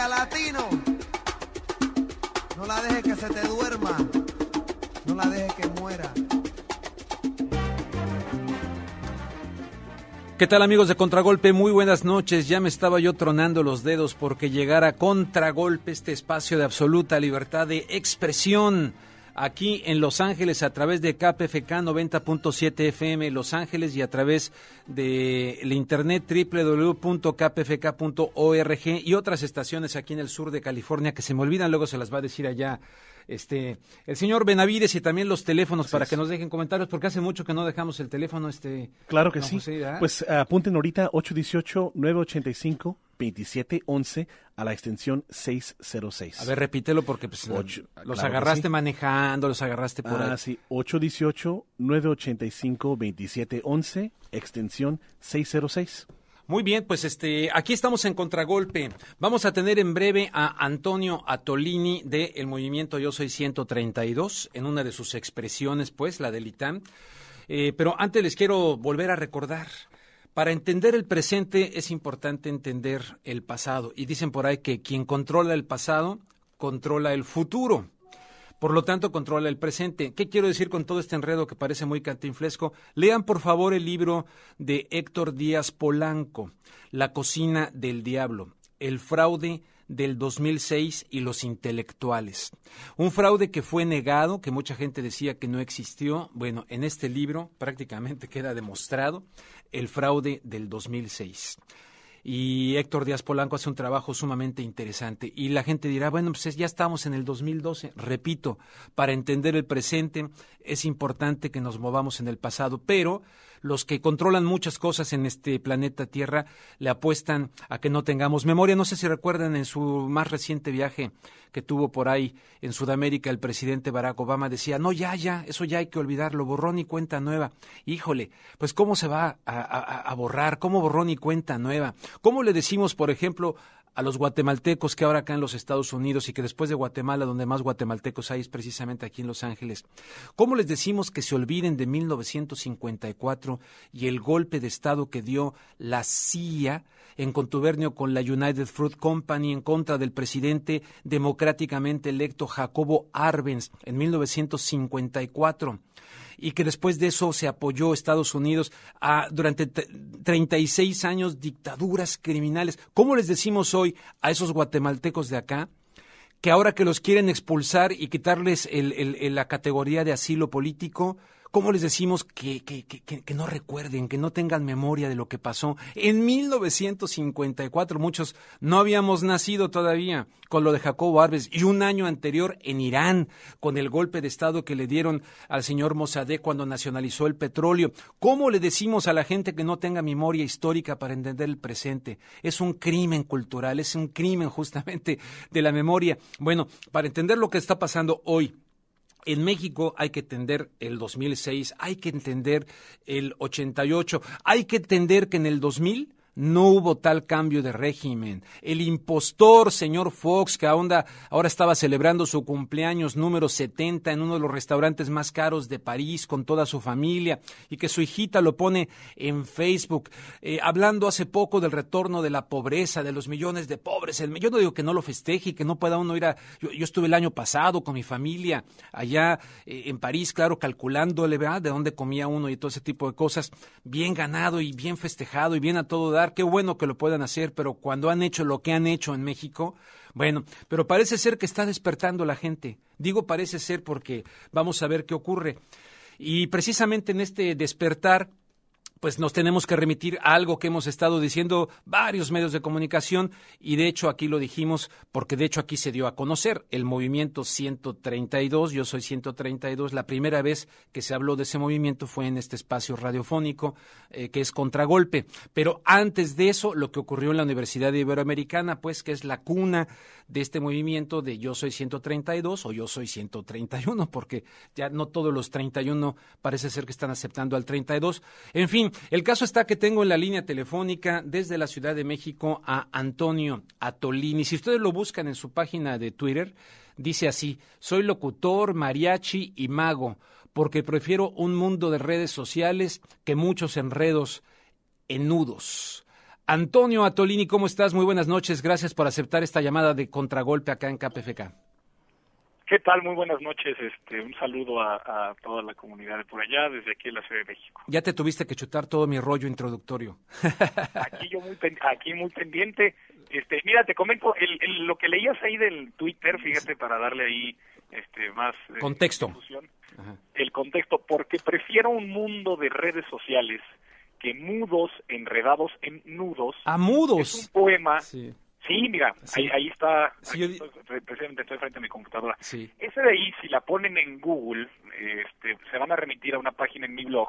música latino. No la dejes que se te duerma. No la dejes que muera. ¿Qué tal, amigos de Contragolpe? Muy buenas noches. Ya me estaba yo tronando los dedos porque llegara Contragolpe, este espacio de absoluta libertad de expresión, aquí en Los Ángeles a través de KPFK 90.7 FM Los Ángeles y a través de la internet www.kpfk.org y otras estaciones aquí en el sur de California que se me olvidan, luego se las va a decir allá el señor Benavides, y también los teléfonos para que nos dejen comentarios, porque hace mucho que no dejamos el teléfono. Claro que sí. José, pues apunten ahorita 818-985-2711 a la extensión 606. A ver, repítelo porque los claro agarraste manejando, los agarraste por ahí. Sí, 818-985-2711, extensión 606. Muy bien, pues aquí estamos en Contragolpe. Vamos a tener en breve a Antonio Atolini del movimiento Yo Soy 132, en una de sus expresiones, pues, la del ITAM. Pero antes les quiero volver a recordar, para entender el presente es importante entender el pasado. Y dicen por ahí que quien controla el pasado, controla el futuro. Por lo tanto, controla el presente. ¿Qué quiero decir con todo este enredo que parece muy cantinflesco? Lean, por favor, el libro de Héctor Díaz Polanco, La cocina del diablo, el fraude del 2006 y los intelectuales. Un fraude que fue negado, que mucha gente decía que no existió. Bueno, en este libro prácticamente queda demostrado el fraude del 2006. Y Héctor Díaz Polanco hace un trabajo sumamente interesante. Y la gente dirá, bueno, pues ya estamos en el 2012. Repito, para entender el presente es importante que nos movamos en el pasado, pero los que controlan muchas cosas en este planeta Tierra le apuestan a que no tengamos memoria. No sé si recuerdan en su más reciente viaje que tuvo por ahí en Sudamérica, el presidente Barack Obama decía, no, eso ya hay que olvidarlo, borrón y cuenta nueva. Híjole, pues ¿cómo se va a borrar? ¿Cómo borrón y cuenta nueva? ¿Cómo le decimos, por ejemplo, a los guatemaltecos que ahora acá en los Estados Unidos y que después de Guatemala, donde más guatemaltecos hay, es precisamente aquí en Los Ángeles? ¿Cómo les decimos que se olviden de 1954 y el golpe de Estado que dio la CIA en contubernio con la United Fruit Company en contra del presidente democráticamente electo Jacobo Arbenz en 1954? Y que después de eso se apoyó Estados Unidos durante 36 años dictaduras criminales. ¿Cómo les decimos hoy a esos guatemaltecos de acá que ahora que los quieren expulsar y quitarles la categoría de asilo político, cómo les decimos que no recuerden, que no tengan memoria de lo que pasó en 1954? Muchos no habíamos nacido todavía con lo de Jacobo Arbenz, y un año anterior en Irán con el golpe de Estado que le dieron al señor Mossadegh cuando nacionalizó el petróleo. ¿Cómo le decimos a la gente que no tenga memoria histórica para entender el presente? Es un crimen cultural, es un crimen justamente de la memoria. Bueno, para entender lo que está pasando hoy en México hay que entender el 2006, hay que entender el 88, hay que entender que en el 2000 no hubo tal cambio de régimen. El impostor, señor Fox, que ahora estaba celebrando su cumpleaños número 70 en uno de los restaurantes más caros de París con toda su familia, y que su hijita lo pone en Facebook, hablando hace poco del retorno de la pobreza, de los millones de pobres. Yo no digo que no lo festeje y que no pueda uno ir Yo estuve el año pasado con mi familia allá en París, claro, calculándole, ¿verdad?, de dónde comía uno y todo ese tipo de cosas. Bien ganado y bien festejado y bien a todo dar. Qué bueno que lo puedan hacer, pero cuando han hecho lo que han hecho en México, bueno, pero parece ser que está despertando la gente. Digo parece ser porque vamos a ver qué ocurre. Y precisamente en este despertar, pues nos tenemos que remitir a algo que hemos estado diciendo varios medios de comunicación, y de hecho aquí lo dijimos porque de hecho aquí se dio a conocer el movimiento 132, Yo Soy 132. La primera vez que se habló de ese movimiento fue en este espacio radiofónico que es Contragolpe. Pero antes de eso, lo que ocurrió en la Universidad Iberoamericana, pues que es la cuna de este movimiento de Yo Soy 132 o Yo Soy 131, porque ya no todos los 31 parece ser que están aceptando al 32. En fin, el caso está que tengo en la línea telefónica desde la Ciudad de México a Antonio Atolini. Si ustedes lo buscan en su página de Twitter, dice así: soy locutor, mariachi y mago, porque prefiero un mundo de redes sociales que muchos enredos en nudos. Antonio Atolini, ¿cómo estás? Muy buenas noches. Gracias por aceptar esta llamada de contragolpe acá en KPFK. ¿Qué tal? Muy buenas noches. Un saludo a toda la comunidad de por allá, desde aquí en la Ciudad de México. Ya te tuviste que chutar todo mi rollo introductorio. Aquí muy pendiente. Mira, te comento lo que leías ahí del Twitter, fíjate, para darle ahí más contexto. Difusión. El contexto, porque prefiero un mundo de redes sociales que mudos enredados en nudos. ¡Mudos! Es un poema. Sí. Sí, mira, sí. ahí está. Sí, Precisamente estoy frente a mi computadora. Sí. Ese de ahí, si la ponen en Google, se van a remitir a una página en mi blog,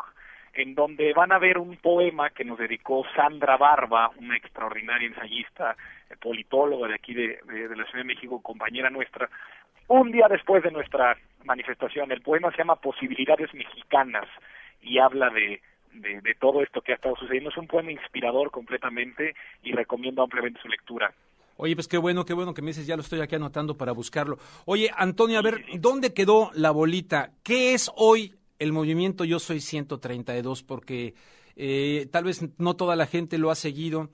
en donde van a ver un poema que nos dedicó Sandra Barba, una extraordinaria ensayista, politóloga de aquí de la Ciudad de México, compañera nuestra, un día después de nuestra manifestación. El poema se llama Posibilidades Mexicanas y habla de todo esto que ha estado sucediendo. Es un poema inspirador completamente y recomiendo ampliamente su lectura. Oye, pues qué bueno que me dices, ya lo estoy aquí anotando para buscarlo. Oye, Antonio, a ver, ¿dónde quedó la bolita? ¿Qué es hoy el movimiento Yo Soy 132? Porque tal vez no toda la gente lo ha seguido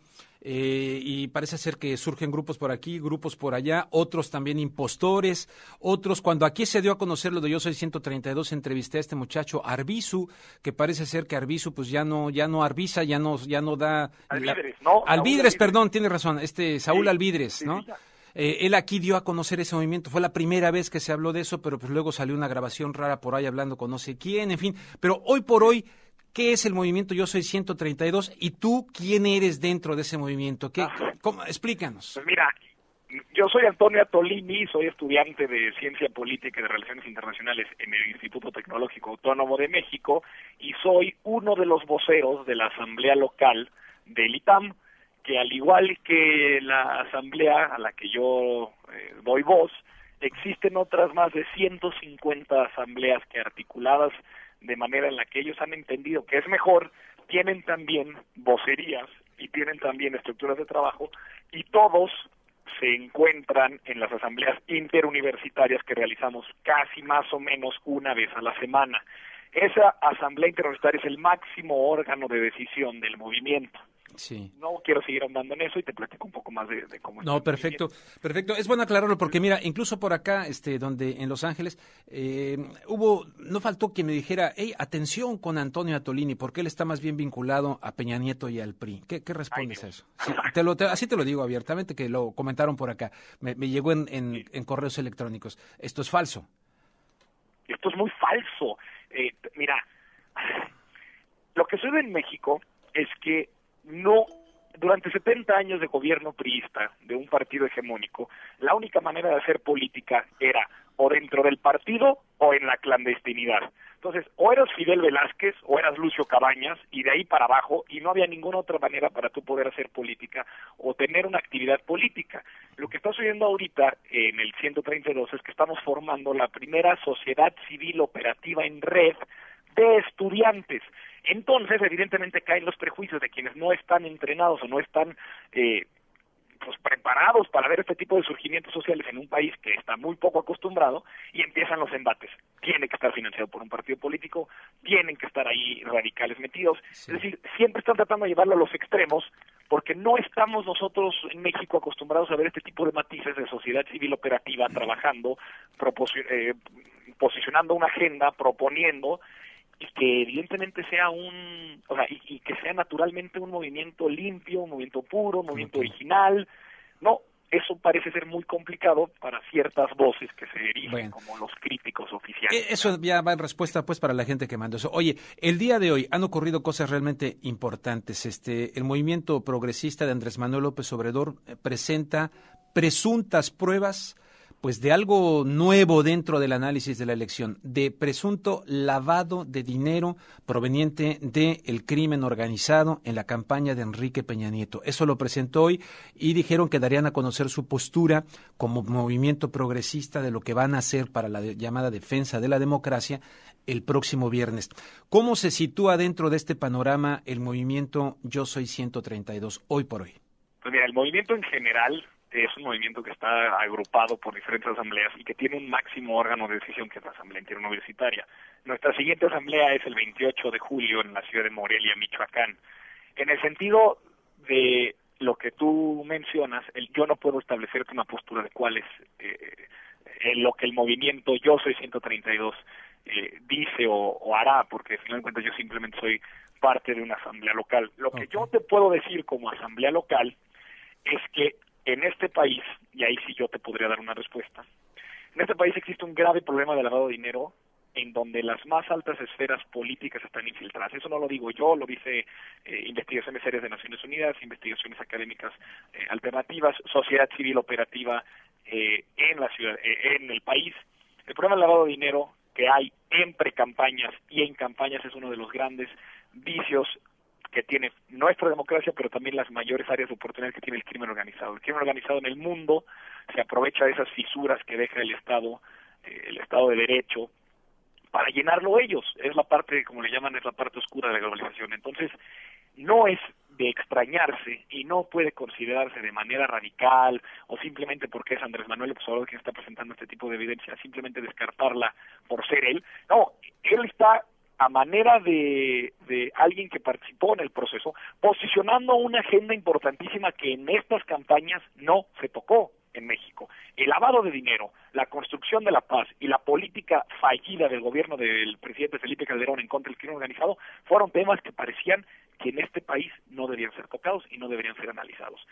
y parece ser que surgen grupos por aquí, grupos por allá, otros también impostores, otros, cuando aquí se dio a conocer lo de Yo Soy 132, entrevisté a este muchacho Arbizu, que parece ser que Arbizu pues ya no Arbiza, ya no da... Alvidres, ¿no? Alvidres, perdón, tiene razón, Saúl sí, Alvidres, sí, ¿no? Sí, él aquí dio a conocer ese movimiento, fue la primera vez que se habló de eso, pero pues luego salió una grabación rara por ahí hablando con no sé quién, en fin, pero hoy por hoy, ¿qué es el movimiento Yo Soy 132? ¿Y tú quién eres dentro de ese movimiento? Explícanos. Pues mira, yo soy Antonio Atolini, soy estudiante de Ciencia Política y de Relaciones Internacionales en el Instituto Tecnológico Autónomo de México y soy uno de los voceros de la Asamblea Local del ITAM, que al igual que la asamblea a la que yo doy voz, existen otras más de 150 asambleas que articuladas de manera en la que ellos han entendido que es mejor, tienen también vocerías y tienen también estructuras de trabajo y todos se encuentran en las asambleas interuniversitarias que realizamos casi más o menos una vez a la semana. Esa asamblea interuniversitaria es el máximo órgano de decisión del movimiento. Sí. No quiero seguir andando en eso y te platico un poco más de cómo No, perfecto. Es bueno aclararlo porque mira, incluso por acá, donde en Los Ángeles, no faltó quien me dijera, hey, atención con Antonio Atolini, porque él está más bien vinculado a Peña Nieto y al PRI. ¿Qué respondes a eso? Sí, así te lo digo abiertamente, que lo comentaron por acá. Me llegó en correos electrónicos. Esto es falso. Esto es muy falso. Mira, lo que sucede en México es que durante 70 años de gobierno priista de un partido hegemónico, la única manera de hacer política era o dentro del partido o en la clandestinidad. Entonces, o eras Fidel Velázquez o eras Lucio Cabañas y de ahí para abajo, y no había ninguna otra manera para tú poder hacer política o tener una actividad política. Lo que está sucediendo ahorita en el 132 es que estamos formando la primera sociedad civil operativa en red de estudiantes. Entonces, evidentemente, caen los prejuicios de quienes no están entrenados o no están preparados para ver este tipo de surgimientos sociales en un país que está muy poco acostumbrado y empiezan los embates. Tiene que estar financiado por un partido político, tienen que estar ahí radicales metidos. Sí. Es decir, siempre están tratando de llevarlo a los extremos porque no estamos nosotros en México acostumbrados a ver este tipo de matices de sociedad civil operativa trabajando, posicionando una agenda, proponiendo y que evidentemente sea y que sea naturalmente un movimiento limpio, un movimiento puro, un movimiento original. No, eso parece ser muy complicado para ciertas voces que se erigen como los críticos oficiales. Eso ya va en respuesta pues para la gente que mandó eso. Oye, el día de hoy han ocurrido cosas realmente importantes. El movimiento progresista de Andrés Manuel López Obrador presenta presuntas pruebas pues de algo nuevo dentro del análisis de la elección, de presunto lavado de dinero proveniente del crimen organizado en la campaña de Enrique Peña Nieto. Eso lo presentó hoy y dijeron que darían a conocer su postura como movimiento progresista de lo que van a hacer para la llamada defensa de la democracia el próximo viernes. ¿Cómo se sitúa dentro de este panorama el movimiento Yo Soy 132 hoy por hoy? Pues mira, el movimiento en general es un movimiento que está agrupado por diferentes asambleas y que tiene un máximo órgano de decisión que es la Asamblea Interuniversitaria. Nuestra siguiente asamblea es el 28 de julio en la ciudad de Morelia, Michoacán. En el sentido de lo que tú mencionas, yo no puedo establecerte una postura de cuál es lo que el movimiento Yo Soy 132 dice o hará, porque al final de cuentas yo simplemente soy parte de una asamblea local. Lo que yo te puedo decir como asamblea local es que en este país, y ahí sí yo te podría dar una respuesta, en este país existe un grave problema de lavado de dinero en donde las más altas esferas políticas están infiltradas. Eso no lo digo yo, lo dice investigaciones serias de Naciones Unidas, investigaciones académicas alternativas, sociedad civil operativa en la ciudad, en el país. El problema del lavado de dinero que hay en precampañas y en campañas es uno de los grandes vicios que tiene nuestra democracia, pero también las mayores áreas de oportunidad que tiene el crimen organizado. El crimen organizado en el mundo se aprovecha de esas fisuras que deja el Estado de Derecho, para llenarlo ellos. Es la parte, como le llaman, es la parte oscura de la globalización. Entonces, no es de extrañarse y no puede considerarse de manera radical o simplemente porque es Andrés Manuel López Obrador quien está presentando este tipo de evidencia, simplemente descartarla por ser él. No, él está a manera de alguien que participó en el proceso, posicionando una agenda importantísima que en estas campañas no se tocó en México. El lavado de dinero, la construcción de la paz y la política fallida del gobierno del presidente Felipe Calderón en contra del crimen organizado fueron temas que parecían que en este país no debían ser tocados y no deberían ser analizados.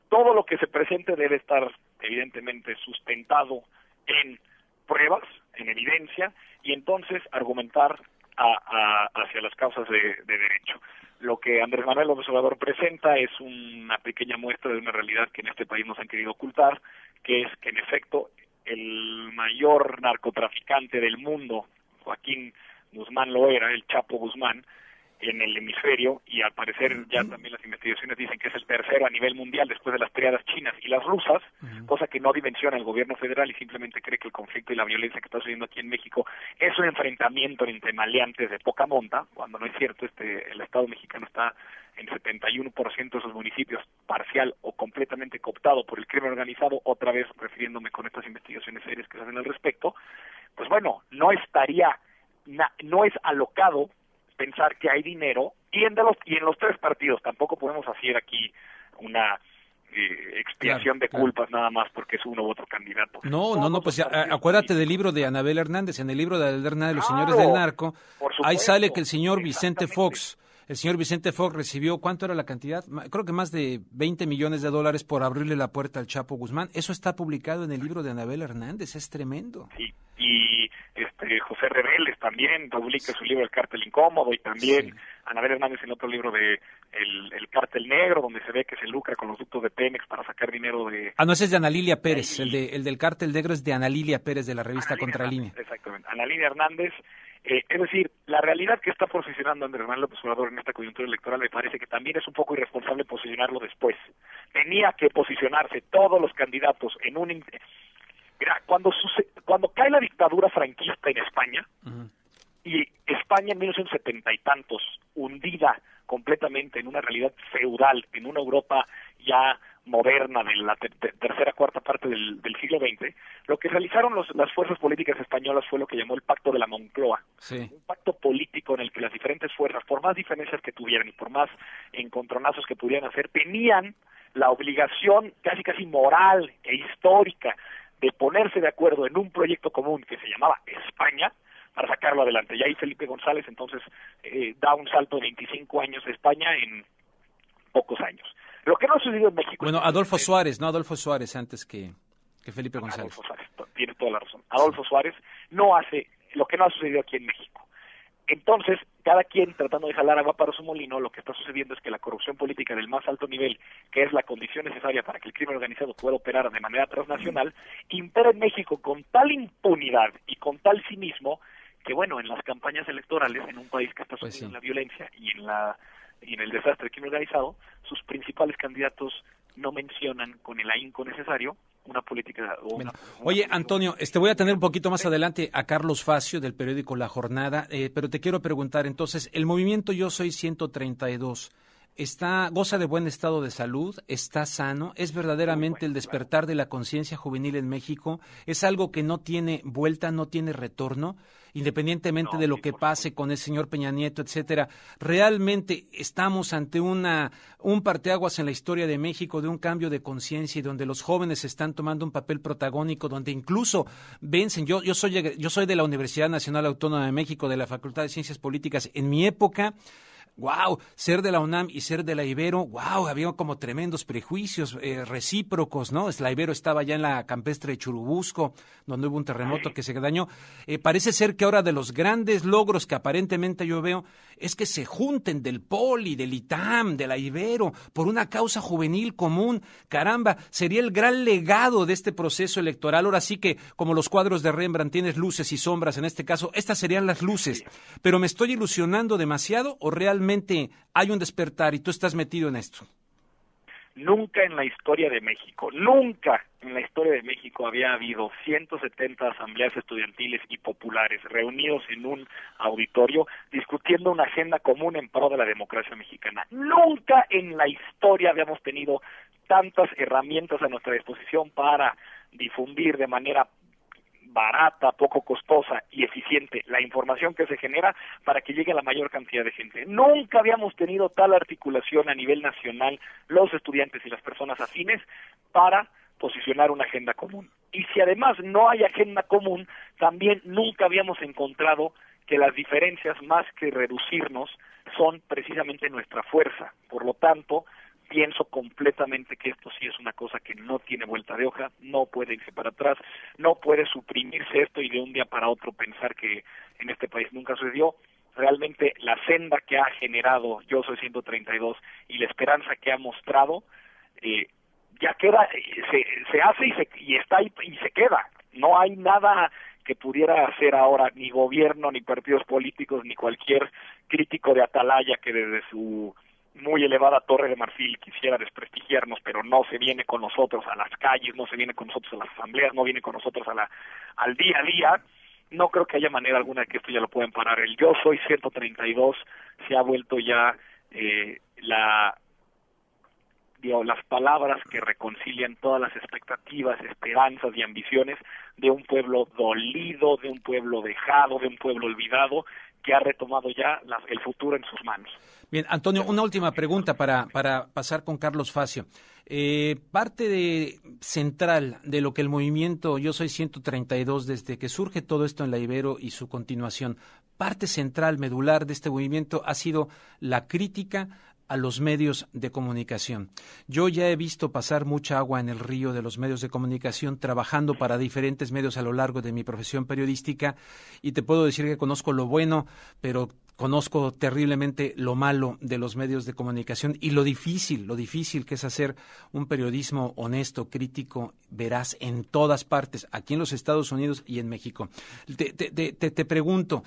Todo lo que se presente debe estar evidentemente sustentado en pruebas, en evidencia, y entonces argumentar hacia las causas de derecho. Lo que Andrés Manuel López Obrador presenta es una pequeña muestra de una realidad que en este país nos han querido ocultar, que es que en efecto el mayor narcotraficante del mundo, Joaquín Guzmán lo era, el Chapo Guzmán, en el hemisferio, y al parecer ya también las investigaciones dicen que es el tercero a nivel mundial después de las triadas chinas y las rusas, cosa que no dimensiona el gobierno federal y simplemente cree que el conflicto y la violencia que está sucediendo aquí en México es un enfrentamiento entre maleantes de poca monta, cuando no es cierto. El Estado mexicano está en 71% de sus municipios parcial o completamente cooptado por el crimen organizado, otra vez refiriéndome con estas investigaciones serias que se hacen al respecto. Pues bueno, no es alocado pensar que hay dinero y en los tres partidos. Tampoco podemos hacer aquí una expiación de culpas nada más porque es uno u otro candidato. No, pues acuérdate del libro de Anabel Hernández. En el libro de Anabel Hernández, Los Señores del Narco, ahí sale que el señor Vicente Fox recibió, ¿cuánto era la cantidad? Creo que más de $20 millones por abrirle la puerta al Chapo Guzmán. Eso está publicado en el libro de Anabel Hernández, es tremendo. Sí, y José Reveles también publica su libro El Cártel Incómodo, y también Anabel Hernández en otro libro de el Cártel Negro, donde se ve que se lucra con los ductos de Pemex para sacar dinero de... No, ese es de Ana Lilia Pérez, el del Cártel Negro es de Ana Lilia Pérez, de la revista Contralínea. Exactamente, Ana Lilia Hernández. Es decir, la realidad que está posicionando Andrés Manuel López Obrador en esta coyuntura electoral me parece que también es un poco irresponsable posicionarlo después. Tenía que posicionarse todos los candidatos en un... Mira, cuando cae la dictadura franquista en España, y España en 1970 y tantos, hundida completamente en una realidad feudal, en una Europa ya moderna de la tercera, cuarta parte del siglo XX, lo que realizaron las fuerzas políticas españolas fue lo que llamó el Pacto de la Moncloa, un pacto político en el que las diferentes fuerzas, por más diferencias que tuvieran y por más encontronazos que pudieran hacer, tenían la obligación casi moral e histórica de ponerse de acuerdo en un proyecto común que se llamaba España para sacarlo adelante. Y ahí Felipe González entonces da un salto de 25 años de España en pocos años. Lo que no ha sucedido en México... Bueno, Adolfo Suárez antes que Felipe González. Adolfo Suárez, tiene toda la razón. Adolfo Suárez no hace lo que no ha sucedido aquí en México. Entonces, cada quien tratando de jalar agua para su molino, lo que está sucediendo es que la corrupción política del más alto nivel, que es la condición necesaria para que el crimen organizado pueda operar de manera transnacional, impera en México con tal impunidad y con tal cinismo que, bueno, en las campañas electorales, en un país que está sumido en la violencia y en el desastre del crimen organizado, sus principales candidatos no mencionan con el ahínco necesario una política... Oye, Antonio, voy a tener un poquito más adelante a Carlos Facio del periódico La Jornada, pero te quiero preguntar entonces, el movimiento Yo Soy 132, ¿goza de buen estado de salud? ¿Está sano? ¿Es verdaderamente el despertar de la conciencia juvenil en México? ¿Es algo que no tiene vuelta, no tiene retorno? independientemente No, de lo sí, que por pase con el señor Peña Nieto, etcétera. Realmente estamos ante un parteaguas en la historia de México, de un cambio de conciencia y donde los jóvenes están tomando un papel protagónico, donde incluso vencen. Yo soy de la Universidad Nacional Autónoma de México, de la Facultad de Ciencias Políticas. En mi época, wow, ser de la UNAM y ser de la Ibero, wow, había como tremendos prejuicios recíprocos, ¿no? La Ibero estaba ya en la campestre de Churubusco, donde hubo un terremoto que se dañó. Parece ser que ahora de los grandes logros que aparentemente yo veo es que se junten del Poli, del ITAM, de la Ibero, por una causa juvenil común. Caramba, sería el gran legado de este proceso electoral. Ahora sí que, como los cuadros de Rembrandt, tienes luces y sombras, en este caso, estas serían las luces. Pero ¿me estoy ilusionando demasiado o realmente hay un despertar y tú estás metido en esto? Nunca en la historia de México, nunca en la historia de México había habido 170 asambleas estudiantiles y populares reunidos en un auditorio discutiendo una agenda común en pro de la democracia mexicana. Nunca en la historia habíamos tenido tantas herramientas a nuestra disposición para difundir de manera barata, poco costosa y eficiente la información que se genera para que llegue a la mayor cantidad de gente. Nunca habíamos tenido tal articulación a nivel nacional, los estudiantes y las personas afines, para posicionar una agenda común. Y si además no hay agenda común, también nunca habíamos encontrado que las diferencias, más que reducirnos, son precisamente nuestra fuerza. Por lo tanto, pienso completamente que esto sí es una cosa que no tiene vuelta de hoja, no puede irse para atrás, no puede suprimirse esto y de un día para otro pensar que en este país nunca sucedió. Realmente la senda que ha generado Yo Soy 132 y la esperanza que ha mostrado, ya queda, se hace y está ahí y se queda. No hay nada que pudiera hacer ahora ni gobierno, ni partidos políticos, ni cualquier crítico de atalaya que desde su muy elevada torre de marfil quisiera desprestigiarnos, pero no se viene con nosotros a las calles, no se viene con nosotros a las asambleas, no viene con nosotros al día a día. No creo que haya manera alguna de que esto ya lo puedan parar. El Yo Soy 132 se ha vuelto ya las palabras que reconcilian todas las expectativas, esperanzas y ambiciones de un pueblo dolido, de un pueblo dejado, de un pueblo olvidado, que ha retomado ya el futuro en sus manos. Bien, Antonio, una última pregunta para pasar con Carlos Facio. Parte central de lo que el movimiento Yo Soy 132, desde que surge todo esto en la Ibero y su continuación, parte central, medular de este movimiento ha sido la crítica a los medios de comunicación. Yo ya he visto pasar mucha agua en el río de los medios de comunicación trabajando para diferentes medios a lo largo de mi profesión periodística y te puedo decir que conozco lo bueno, pero conozco terriblemente lo malo de los medios de comunicación y lo difícil que es hacer un periodismo honesto, crítico, veraz en todas partes, aquí en los Estados Unidos y en México. Te pregunto,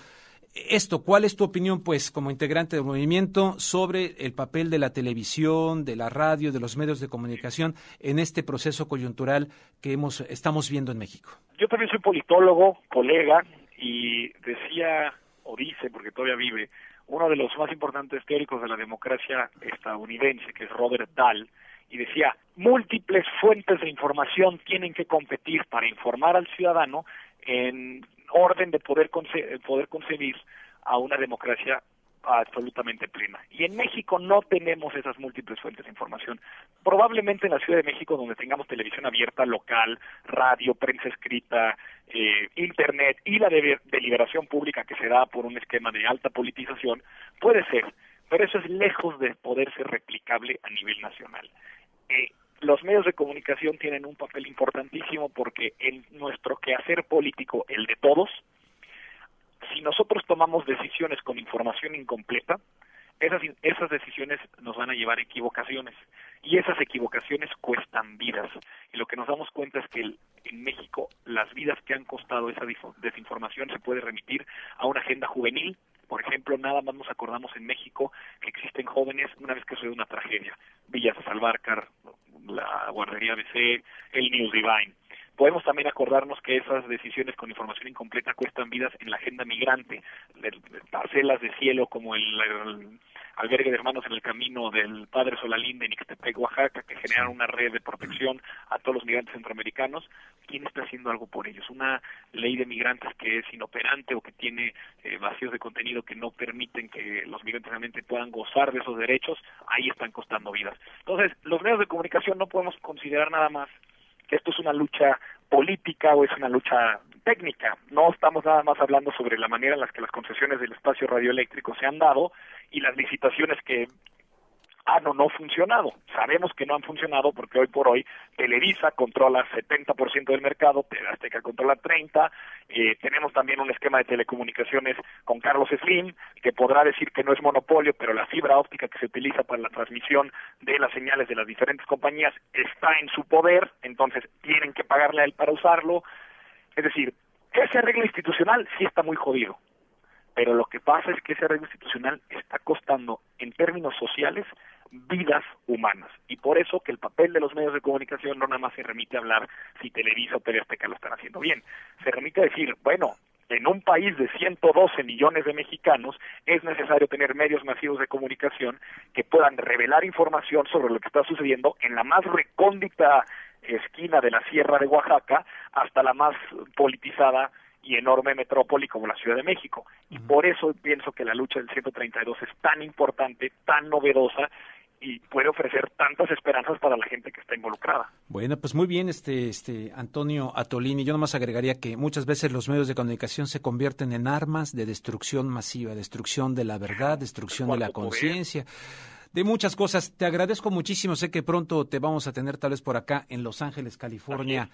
¿cuál es tu opinión, pues, como integrante del movimiento, sobre el papel de la televisión, de la radio, de los medios de comunicación en este proceso coyuntural que estamos viendo en México? Yo también soy politólogo, colega, y decía, o dice, porque todavía vive, uno de los más importantes teóricos de la democracia estadounidense, que es Robert Dahl, y decía, múltiples fuentes de información tienen que competir para informar al ciudadano en orden de poder concebir a una democracia absolutamente plena. Y en México no tenemos esas múltiples fuentes de información. Probablemente en la Ciudad de México, donde tengamos televisión abierta, local, radio, prensa escrita, internet y la deliberación pública que se da por un esquema de alta politización, puede ser, pero eso es lejos de poder ser replicable a nivel nacional. Los medios de comunicación tienen un papel importantísimo porque en nuestro quehacer político, el de todos, si nosotros tomamos decisiones con información incompleta, esas decisiones nos van a llevar a equivocaciones y esas equivocaciones cuestan vidas. Y lo que nos damos cuenta es que en México las vidas que han costado esa desinformación se puede remitir a una agenda juvenil. Por ejemplo, nada más nos acordamos en México que existen jóvenes una vez que sucede una tragedia. Villas de Salvarcar, la guardería ABC, el News Divine. Podemos también acordarnos que esas decisiones con información incompleta cuestan vidas en la agenda migrante, parcelas de cielo como el albergue de Hermanos en el Camino del Padre Solalinde en Ixtepec, Oaxaca, que generan una red de protección a todos los migrantes centroamericanos. ¿Quién está haciendo algo por ellos? Una ley de migrantes que es inoperante o que tiene vacíos de contenido que no permiten que los migrantes realmente puedan gozar de esos derechos, ahí están costando vidas. Entonces, los medios de comunicación no podemos considerar nada más que esto es una lucha política o es una lucha técnica. No estamos nada más hablando sobre la manera en la que las concesiones del espacio radioeléctrico se han dado y las licitaciones que han o no funcionado. Sabemos que no han funcionado porque hoy por hoy Televisa controla 70% del mercado, TV Azteca controla 30%, tenemos también un esquema de telecomunicaciones con Carlos Slim, que podrá decir que no es monopolio, pero la fibra óptica que se utiliza para la transmisión de las señales de las diferentes compañías está en su poder, entonces tienen que pagarle a él para usarlo. Es decir, ese arreglo institucional sí está muy jodido, pero lo que pasa es que ese arreglo institucional está costando, en términos sociales, vidas humanas. Y por eso que el papel de los medios de comunicación no nada más se remite a hablar si Televisa o TV Azteca lo están haciendo bien. Se remite a decir, bueno, en un país de 112 millones de mexicanos es necesario tener medios masivos de comunicación que puedan revelar información sobre lo que está sucediendo en la más recóndita esquina de la Sierra de Oaxaca hasta la más politizada y enorme metrópoli como la Ciudad de México. Y por eso pienso que la lucha del 132 es tan importante, tan novedosa y puede ofrecer tantas esperanzas para la gente que está involucrada. Bueno, pues muy bien, Antonio Atolini. Yo nomás agregaría que muchas veces los medios de comunicación se convierten en armas de destrucción masiva, destrucción de la verdad, destrucción de la conciencia, de muchas cosas. Te agradezco muchísimo. Sé que pronto te vamos a tener tal vez por acá en Los Ángeles, California.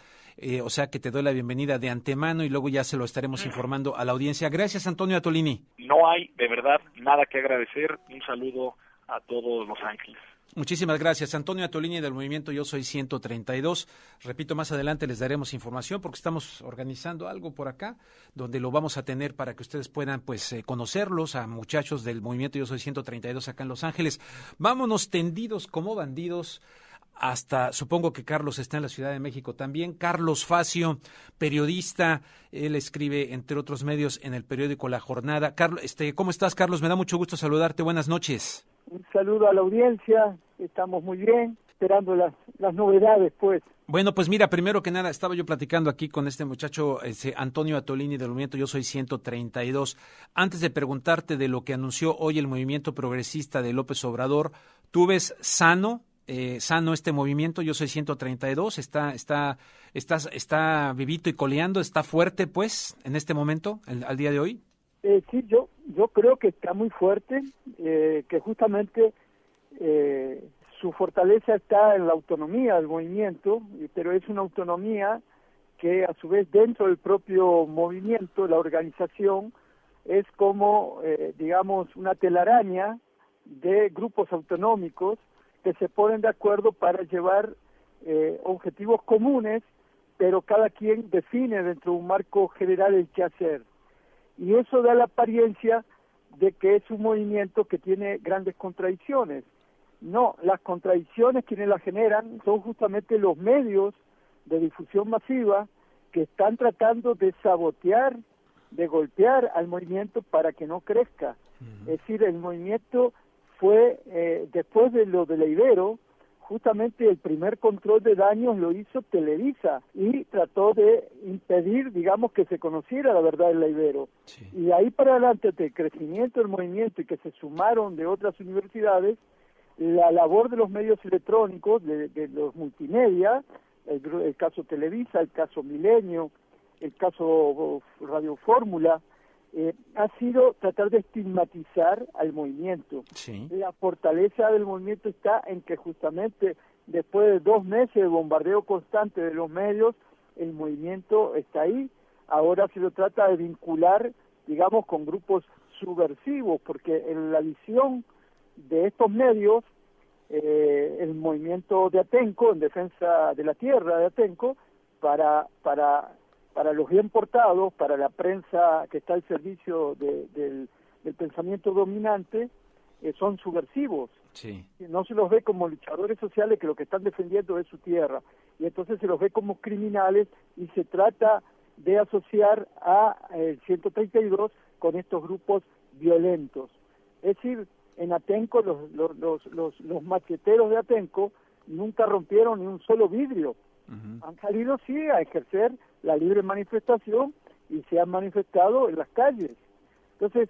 O sea que te doy la bienvenida de antemano y luego ya se lo estaremos informando a la audiencia. Gracias, Antonio Atolini. No hay, de verdad, nada que agradecer. Un saludo a todos Los Ángeles. Muchísimas gracias, Antonio Atolini del movimiento Yo Soy 132. Repito, más adelante les daremos información porque estamos organizando algo por acá donde lo vamos a tener para que ustedes puedan conocerlos a muchachos del movimiento Yo Soy 132 acá en Los Ángeles. Vámonos tendidos como bandidos hasta, supongo que Carlos está en la Ciudad de México también. Carlos Facio, periodista, él escribe entre otros medios en el periódico La Jornada. Carlos, ¿cómo estás, Carlos? Me da mucho gusto saludarte. Buenas noches. Un saludo a la audiencia, estamos muy bien, esperando las novedades, pues. Bueno, pues mira, primero que nada, estaba yo platicando aquí con este muchacho, Antonio Atolini del movimiento Yo Soy 132. Antes de preguntarte de lo que anunció hoy el movimiento progresista de López Obrador, ¿tú ves sano este movimiento Yo Soy 132? ¿Está vivito y coleando? ¿Está fuerte, pues, en este momento, al día de hoy? Sí, yo creo que está muy fuerte, que justamente su fortaleza está en la autonomía del movimiento, pero es una autonomía que a su vez dentro del propio movimiento, la organización, es como, digamos, una telaraña de grupos autonómicos que se ponen de acuerdo para llevar objetivos comunes, pero cada quien define dentro de un marco general el qué hacer. Y eso da la apariencia de que es un movimiento que tiene grandes contradicciones. No, las contradicciones quienes las generan son justamente los medios de difusión masiva que están tratando de sabotear, de golpear al movimiento para que no crezca. Es decir, el movimiento fue, después de lo de la Ibero, justamente el primer control de daños lo hizo Televisa y trató de impedir, digamos, que se conociera la verdad de la Ibero. Sí. Y de ahí para adelante, ante el crecimiento del movimiento y que se sumaron de otras universidades, la labor de los medios electrónicos, de los multimedia, el caso Televisa, el caso Milenio, el caso Radio Fórmula, ha sido tratar de estigmatizar al movimiento. Sí. La fortaleza del movimiento está en que justamente después de 2 meses de bombardeo constante de los medios, el movimiento está ahí. Ahora se lo trata de vincular, digamos, con grupos subversivos, porque en la visión de estos medios, el movimiento de Atenco, en defensa de la tierra de Atenco, para los bien portados, para la prensa que está al servicio del pensamiento dominante, son subversivos. Sí. No se los ve como luchadores sociales que lo que están defendiendo es su tierra, y entonces se los ve como criminales y se trata de asociar a el 132 con estos grupos violentos. Es decir, en Atenco los macheteros de Atenco nunca rompieron ni un solo vidrio. Han salido sí a ejercer la libre manifestación y se han manifestado en las calles. Entonces,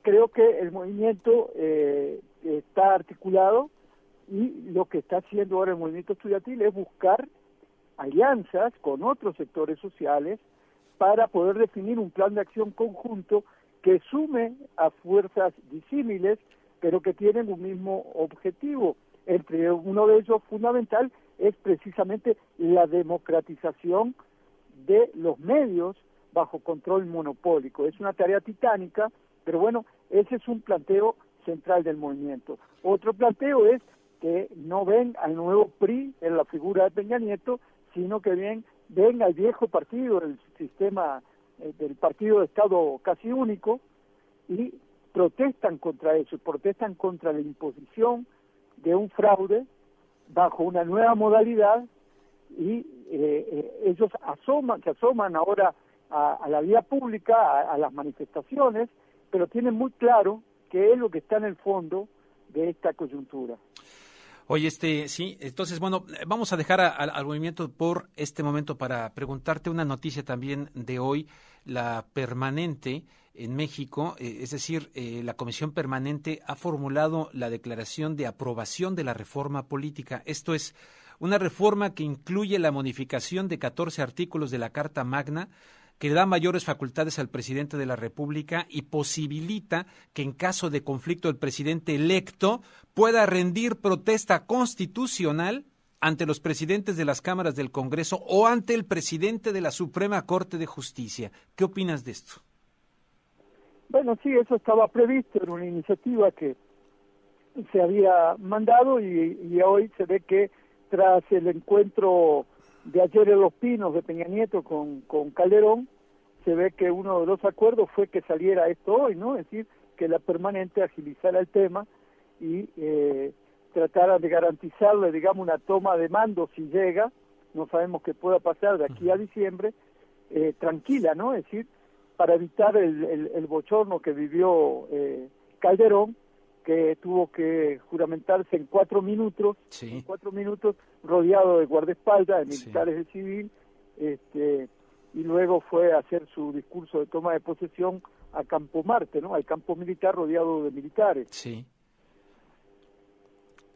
creo que el movimiento está articulado y lo que está haciendo ahora el movimiento estudiantil es buscar alianzas con otros sectores sociales para poder definir un plan de acción conjunto que sume a fuerzas disímiles, pero que tienen un mismo objetivo. Entre uno de ellos fundamental es precisamente la democratización de los medios bajo control monopólico. Es una tarea titánica, pero bueno, ese es un planteo central del movimiento. Otro planteo es que no ven al nuevo PRI en la figura de Peña Nieto, sino que ven al viejo partido, el sistema del partido de Estado casi único, y protestan contra eso, protestan contra la imposición de un fraude bajo una nueva modalidad, y ellos se asoman ahora a la vía pública, a las manifestaciones, pero tienen muy claro qué es lo que está en el fondo de esta coyuntura. Oye, sí, entonces, bueno, vamos a dejar al movimiento por este momento para preguntarte una noticia también de hoy, la permanente en México, es decir, la Comisión Permanente ha formulado la declaración de aprobación de la reforma política. Esto es una reforma que incluye la modificación de 14 artículos de la Carta Magna, que le da mayores facultades al presidente de la República y posibilita que en caso de conflicto el presidente electo pueda rendir protesta constitucional ante los presidentes de las cámaras del Congreso o ante el presidente de la Suprema Corte de Justicia. ¿Qué opinas de esto? Bueno, sí, eso estaba previsto, era una iniciativa que se había mandado y hoy se ve que tras el encuentro de ayer en Los Pinos de Peña Nieto con Calderón, se ve que uno de los acuerdos fue que saliera esto hoy, ¿no? Es decir, que la permanente agilizara el tema y tratara de garantizarle, digamos, una toma de mando si llega, no sabemos qué pueda pasar de aquí a diciembre, tranquila, ¿no? Es decir, para evitar el bochorno que vivió Calderón, que tuvo que juramentarse en 4 minutos, sí. En 4 minutos, rodeado de guardaespaldas, de militares de civil, y luego fue a hacer su discurso de toma de posesión a Campo Marte, ¿no? Al campo militar rodeado de militares. Sí.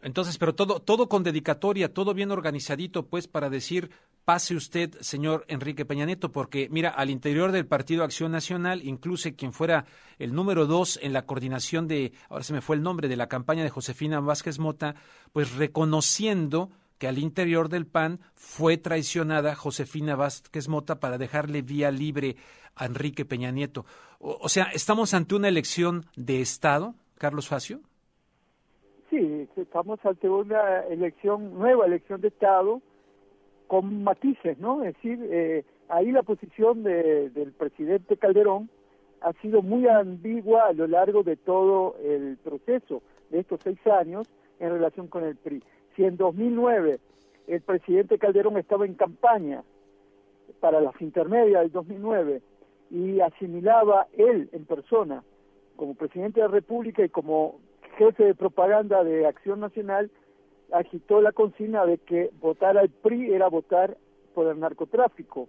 Entonces, pero todo con dedicatoria, todo bien organizadito, pues, para decir, pase usted, señor Enrique Peña Nieto, porque, mira, al interior del Partido Acción Nacional, incluso quien fuera el número 2 en la coordinación ahora se me fue el nombre, de la campaña de Josefina Vázquez Mota, pues reconociendo que al interior del PAN fue traicionada Josefina Vázquez Mota para dejarle vía libre a Enrique Peña Nieto. O sea, ¿estamos ante una elección de Estado, Carlos Facio? Sí, estamos ante una nueva elección de Estado, con matices, ¿no? Es decir, ahí la posición del presidente Calderón ha sido muy ambigua a lo largo de todo el proceso de estos 6 años en relación con el PRI. Si en 2009 el presidente Calderón estaba en campaña para las intermedias del 2009 y asimilaba él en persona como presidente de la República y como jefe de propaganda de Acción Nacional, agitó la consigna de que votar al PRI era votar por el narcotráfico.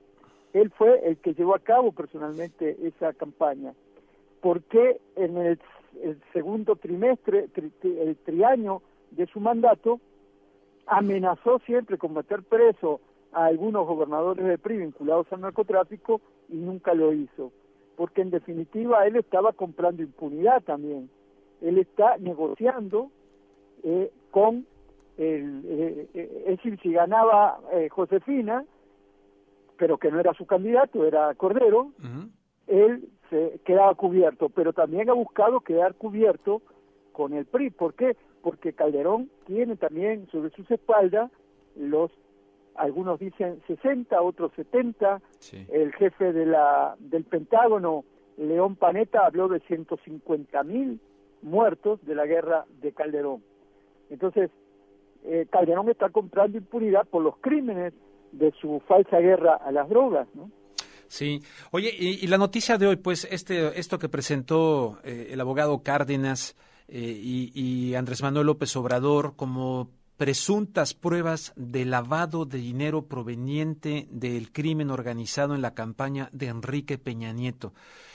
Él fue el que llevó a cabo personalmente esa campaña. ¿Por qué en el segundo trimestre, el triaño de su mandato, amenazó siempre con meter preso a algunos gobernadores del PRI vinculados al narcotráfico y nunca lo hizo? Porque en definitiva él estaba comprando impunidad también. Él está negociando con es decir, si ganaba Josefina, pero que no era su candidato, era Cordero, él se quedaba cubierto, pero también ha buscado quedar cubierto con el PRI. ¿Por qué? Porque Calderón tiene también sobre sus espaldas algunos dicen 60, otros 70, sí. El jefe del Pentágono, León Panetta, habló de 150.000 muertos de la guerra de Calderón. Entonces, Calderón está comprando impunidad por los crímenes de su falsa guerra a las drogas, ¿no? Sí. Oye, y la noticia de hoy, pues, esto que presentó el abogado Cárdenas y Andrés Manuel López Obrador como presuntas pruebas de lavado de dinero proveniente del crimen organizado en la campaña de Enrique Peña Nieto,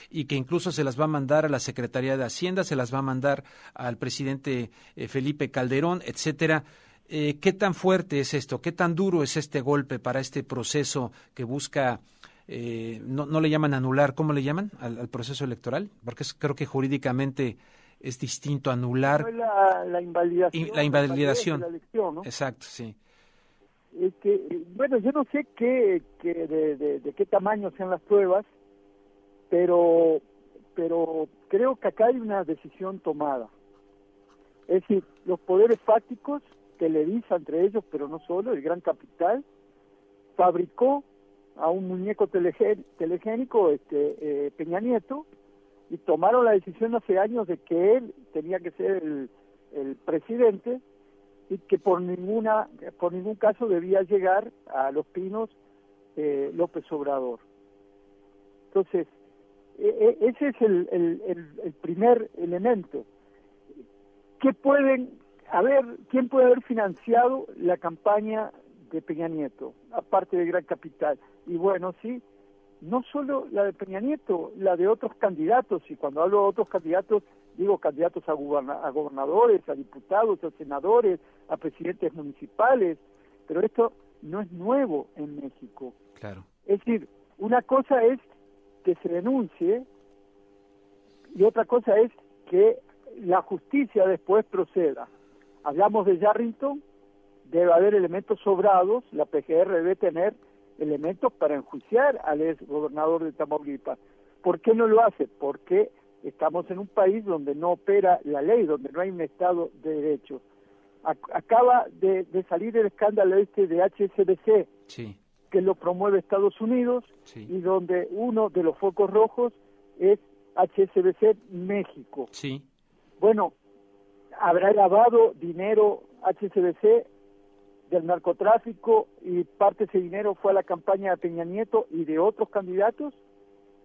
y que incluso se las va a mandar a la Secretaría de Hacienda, se las va a mandar al presidente Felipe Calderón, etcétera. ¿Qué tan fuerte es esto? ¿Qué tan duro es este golpe para este proceso que busca, no le llaman anular, ¿cómo le llaman al proceso electoral? Porque creo que jurídicamente es distinto anular. La invalidación. La invalidación. De la elección, ¿no? Exacto, sí. Bueno, yo no sé de qué tamaño sean las pruebas, pero creo que acá hay una decisión tomada. Es decir, los poderes fácticos, Televisa entre ellos, pero no solo, el gran capital, fabricó a un muñeco telegénico, Peña Nieto, y tomaron la decisión hace años de que él tenía que ser el presidente y que por ningún caso debía llegar a Los Pinos López Obrador. Entonces, ese es el primer elemento. ¿Quién puede haber financiado la campaña de Peña Nieto, aparte del gran capital? Y bueno, sí, no solo la de Peña Nieto, la de otros candidatos, y cuando hablo de otros candidatos, digo candidatos a gobernadores, a diputados, a senadores, a presidentes municipales, pero esto no es nuevo en México. Claro. Es decir, una cosa es que se denuncie y otra cosa es que la justicia después proceda. Hablamos de Yarrington, debe haber elementos sobrados, la PGR debe tener elementos para enjuiciar al ex gobernador de Tamaulipas. ¿Por qué no lo hace? Porque estamos en un país donde no opera la ley, donde no hay un Estado de Derecho. Acaba de salir el escándalo de HSBC, sí, que lo promueve Estados Unidos, sí, y donde uno de los focos rojos es HSBC México. Sí. Bueno, ¿habrá lavado dinero HSBC del narcotráfico y parte de ese dinero fue a la campaña de Peña Nieto y de otros candidatos?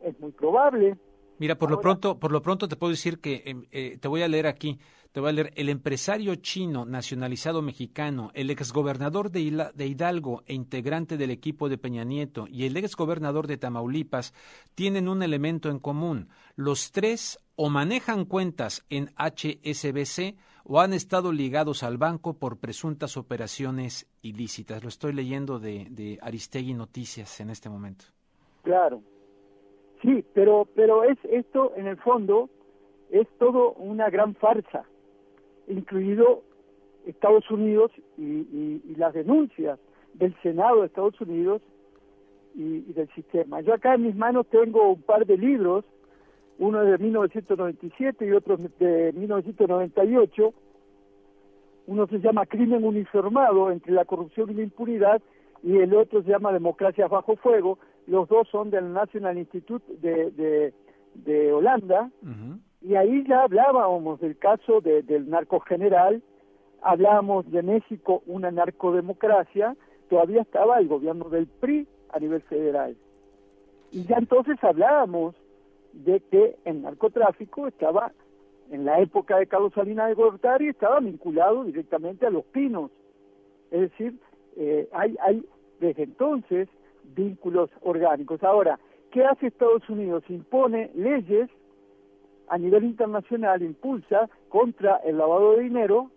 Es muy probable. Mira, por lo pronto te puedo decir que te voy a leer aquí, el empresario chino nacionalizado mexicano, el exgobernador de Hidalgo e integrante del equipo de Peña Nieto y el exgobernador de Tamaulipas tienen un elemento en común. Los tres o manejan cuentas en HSBC o han estado ligados al banco por presuntas operaciones ilícitas. Lo estoy leyendo de Aristegui Noticias en este momento. Claro. Sí, pero es esto, en el fondo, es todo una gran farsa, incluido Estados Unidos y las denuncias del Senado de Estados Unidos y del sistema. Yo acá en mis manos tengo un par de libros, uno de 1997 y otro de 1998. Uno se llama Crimen uniformado entre la corrupción y la impunidad y el otro se llama Democracias bajo fuego. Los dos son del National Institute de Holanda. Uh-huh. Y ahí ya hablábamos del caso del narco general, hablábamos de México, una narcodemocracia, todavía estaba el gobierno del PRI a nivel federal. Y ya entonces hablábamos de que el narcotráfico estaba, en la época de Carlos Salinas de Gortari, estaba vinculado directamente a Los Pinos. Es decir, hay desde entonces vínculos orgánicos. Ahora, ¿qué hace Estados Unidos? Impone leyes a nivel internacional, impulsa contra el lavado de dinero,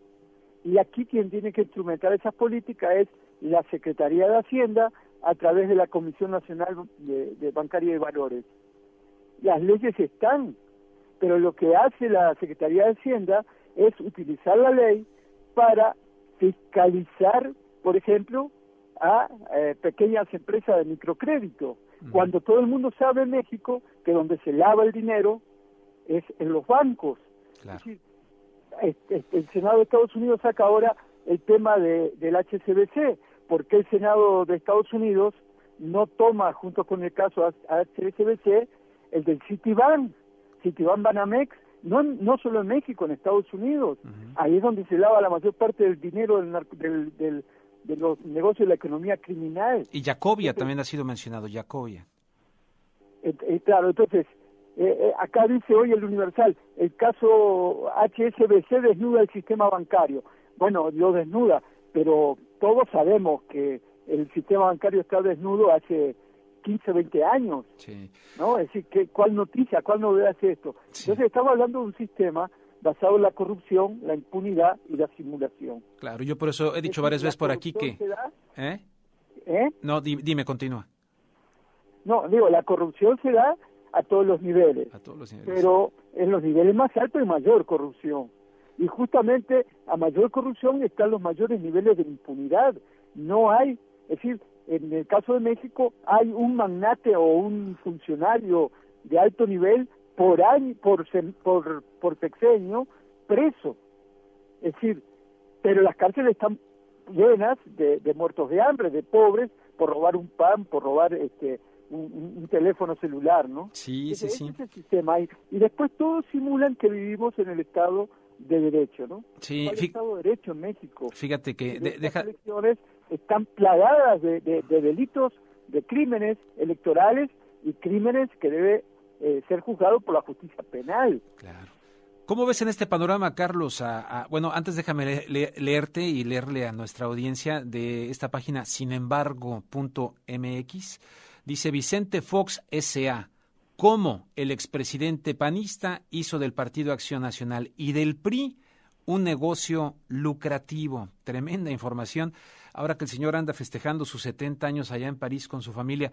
y aquí quien tiene que instrumentar esas políticas es la Secretaría de Hacienda a través de la Comisión Nacional de Bancaria y Valores. Las leyes están, pero lo que hace la Secretaría de Hacienda es utilizar la ley para fiscalizar, por ejemplo, a pequeñas empresas de microcrédito, cuando todo el mundo sabe en México que donde se lava el dinero es en los bancos. Claro. Es decir, el Senado de Estados Unidos saca ahora el tema del HSBC, porque el Senado de Estados Unidos no toma, junto con el caso HSBC, el del Citibank Banamex, no solo en México, en Estados Unidos. Uh-huh. Ahí es donde se lava la mayor parte del dinero de los negocios de la economía criminal. Y Jacobia también ha sido mencionado, Jacobia. Claro, entonces, Acá dice hoy el Universal, el caso HSBC desnuda el sistema bancario. Bueno, lo desnuda, pero todos sabemos que el sistema bancario está desnudo hace 15, 20 años, Sí. ¿no? Es decir, ¿cuál noticia, cuál novedad es esto? Sí. Entonces estamos hablando de un sistema basado en la corrupción, la impunidad y la simulación. Claro, yo por eso he dicho Es varias decir, veces por aquí corrupción que... se da, ¿Eh? ¿eh? No, dime, continúa. No, digo, la corrupción se da a todos los niveles, A todos los niveles. pero en los niveles más altos hay mayor corrupción. Y justamente a mayor corrupción están los mayores niveles de impunidad. No hay, es decir, en el caso de México hay un magnate o un funcionario de alto nivel por año, por sexenio preso. Es decir, pero las cárceles están llenas de muertos de hambre, de pobres, por robar un pan, por robar un teléfono celular, ¿no? Sí, Ese sí. es el sistema. Y después todos simulan que vivimos en el Estado de Derecho, ¿no? Sí, ¿Cuál Estado de Derecho en México? fíjate que... Estas elecciones están plagadas de delitos, de crímenes electorales y crímenes que debe ser juzgados por la justicia penal. Claro. ¿Cómo ves en este panorama, Carlos? Bueno, antes déjame leerte y leerle a nuestra audiencia de esta página sinembargo.mx. Dice Vicente Fox S.A., cómo el expresidente panista hizo del Partido Acción Nacional y del PRI un negocio lucrativo. Tremenda información. Ahora que el señor anda festejando sus 70 años allá en París con su familia,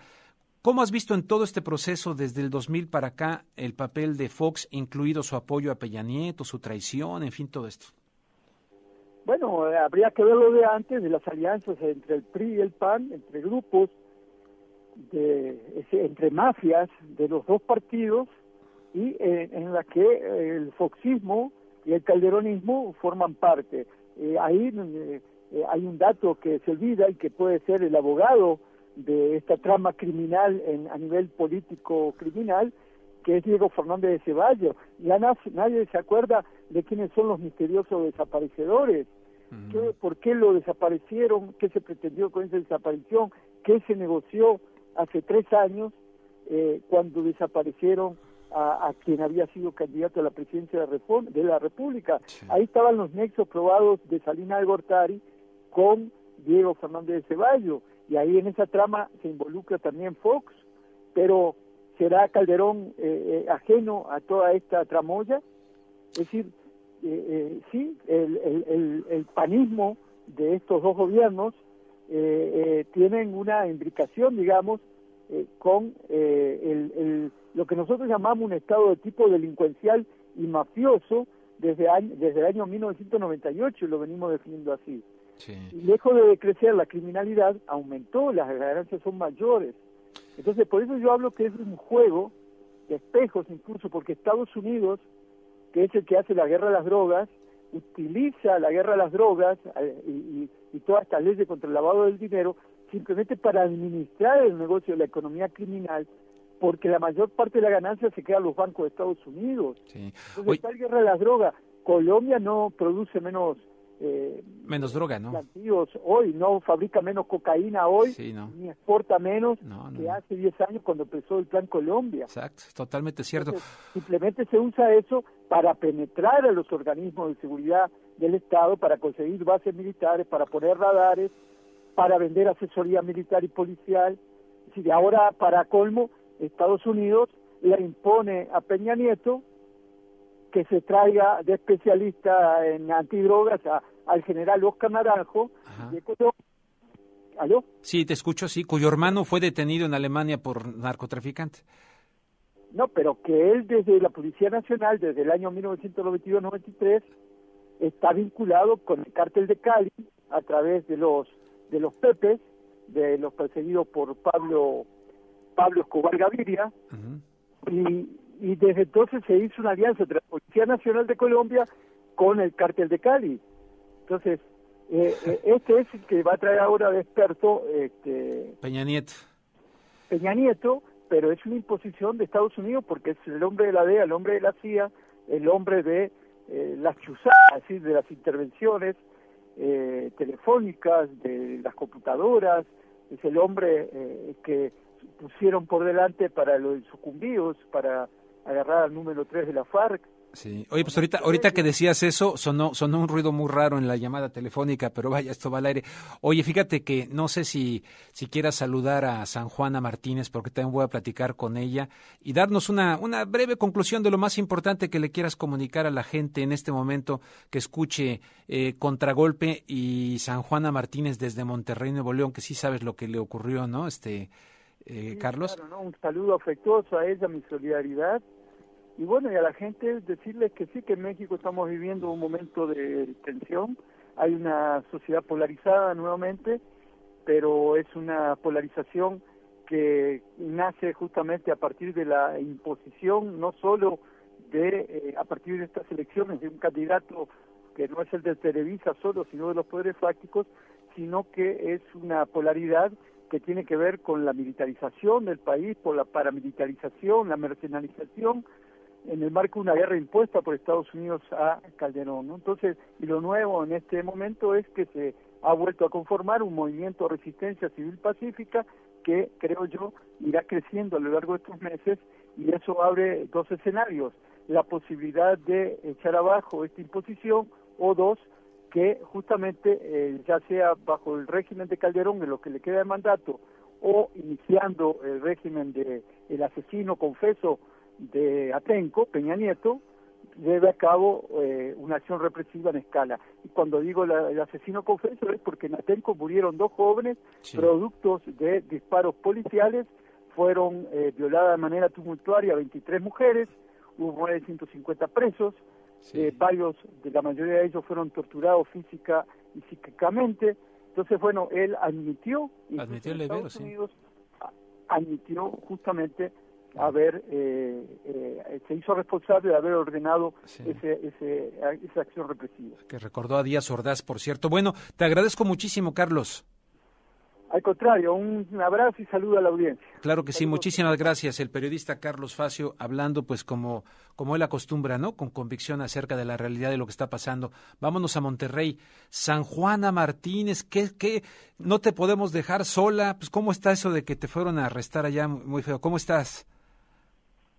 ¿cómo has visto en todo este proceso desde el 2000 para acá el papel de Fox, incluido su apoyo a Peña Nieto, su traición, en fin, todo esto? Bueno, habría que verlo de antes, de las alianzas entre el PRI y el PAN, entre grupos, entre mafias de los dos partidos, y en la que el foxismo y el calderonismo forman parte. Ahí hay un dato que se olvida y que puede ser el abogado de esta trama criminal a nivel político criminal, que es Diego Fernández de Ceballos. Ya nadie se acuerda de quiénes son los misteriosos desaparecedores. ¿Por qué lo desaparecieron? ¿Qué se pretendió con esa desaparición? ¿Qué se negoció hace 3 años cuando desaparecieron a quien había sido candidato a la presidencia de la República? Sí. Ahí estaban los nexos probados de Salinas de Gortari con Diego Fernández de Ceballos, y ahí en esa trama se involucra también Fox, pero ¿será Calderón ajeno a toda esta tramoya? Es decir, sí, el panismo de estos dos gobiernos tienen una imbricación, digamos, con lo que nosotros llamamos un estado de tipo delincuencial y mafioso desde el año 1998, y lo venimos definiendo así. Sí. Y lejos de decrecer la criminalidad, aumentó, las ganancias son mayores. Entonces, por eso yo hablo que es un juego de espejos, incluso porque Estados Unidos, que es el que hace la guerra a las drogas, utiliza la guerra a las drogas y todas estas leyes contra el lavado del dinero simplemente para administrar el negocio de la economía criminal, porque la mayor parte de la ganancia se queda en los bancos de Estados Unidos. Sí. Entonces, está la guerra a las drogas. Colombia no produce menos droga, ¿no? Plantíos hoy, no fabrica menos cocaína hoy, sí, no. Ni exporta menos que hace 10 años cuando empezó el Plan Colombia. Exacto, totalmente cierto. Entonces, simplemente se usa eso para penetrar a los organismos de seguridad del Estado, para conseguir bases militares, para poner radares, para vender asesoría militar y policial. Es decir, ahora, para colmo, Estados Unidos le impone a Peña Nieto que se traiga de especialista en antidrogas al general Oscar Naranjo de Colombia. ¿Aló? Sí, te escucho, sí, cuyo hermano fue detenido en Alemania por narcotraficante. No, pero que él desde la Policía Nacional, desde el año 1992-93, está vinculado con el cártel de Cali a través de los Pepes, de los perseguidos por Pablo Escobar Gaviria, y desde entonces se hizo una alianza entre la Policía Nacional de Colombia con el cártel de Cali. Entonces, este es el que va a traer ahora de experto Peña Nieto, pero es una imposición de Estados Unidos porque es el hombre de la DEA, el hombre de la CIA, el hombre de las chuzadas, es decir, de las intervenciones telefónicas, de las computadoras, es el hombre que pusieron por delante para los sucumbidos, para agarrar al número 3 de la FARC. Sí. Oye, pues ahorita que decías eso, sonó un ruido muy raro en la llamada telefónica, pero vaya, esto va al aire. Oye, fíjate que no sé si quieras saludar a San Juana Martínez, porque también voy a platicar con ella, y darnos una breve conclusión de lo más importante que le quieras comunicar a la gente en este momento que escuche Contragolpe y San Juana Martínez desde Monterrey, Nuevo León, que sí sabes lo que le ocurrió, ¿no? Sí, Carlos. claro, ¿no? Un saludo afectuoso a ella, mi solidaridad. Y bueno, y a la gente decirles que sí, que en México estamos viviendo un momento de tensión. Hay una sociedad polarizada nuevamente, pero es una polarización que nace justamente a partir de la imposición, no solo a partir de estas elecciones, de un candidato que no es el de Televisa solo, sino de los poderes fácticos, sino que es una polaridad que tiene que ver con la militarización del país, por la paramilitarización, la mercenarización, en el marco de una guerra impuesta por Estados Unidos a Calderón, ¿no? Entonces, y lo nuevo en este momento es que se ha vuelto a conformar un movimiento de resistencia civil pacífica que, creo yo, irá creciendo a lo largo de estos meses, y eso abre dos escenarios: la posibilidad de echar abajo esta imposición, o dos, que justamente ya sea bajo el régimen de Calderón, en lo que le queda de mandato, o iniciando el régimen de el asesino confeso de Atenco, Peña Nieto, lleve a cabo una acción represiva en escala. Y cuando digo el asesino confeso es porque en Atenco murieron 2 jóvenes, sí, productos de disparos policiales, fueron violadas de manera tumultuaria 23 mujeres, hubo más de 150 presos, sí, la mayoría de ellos fueron torturados física y psíquicamente. Entonces, bueno, él admitió el Estados Unidos, admitió justamente se hizo responsable de haber ordenado, sí, esa acción represiva. Que recordó a Díaz Ordaz, por cierto. Bueno, te agradezco muchísimo, Carlos. Al contrario, un abrazo y saludo a la audiencia. Claro que sí, muchísimas gracias. El periodista Carlos Facio hablando pues como él acostumbra, ¿no? Con convicción acerca de la realidad de lo que está pasando. Vámonos a Monterrey. San Juana Martínez, ¿qué? No te podemos dejar sola. Pues, ¿cómo está eso de que te fueron a arrestar allá? Muy feo. ¿Cómo estás?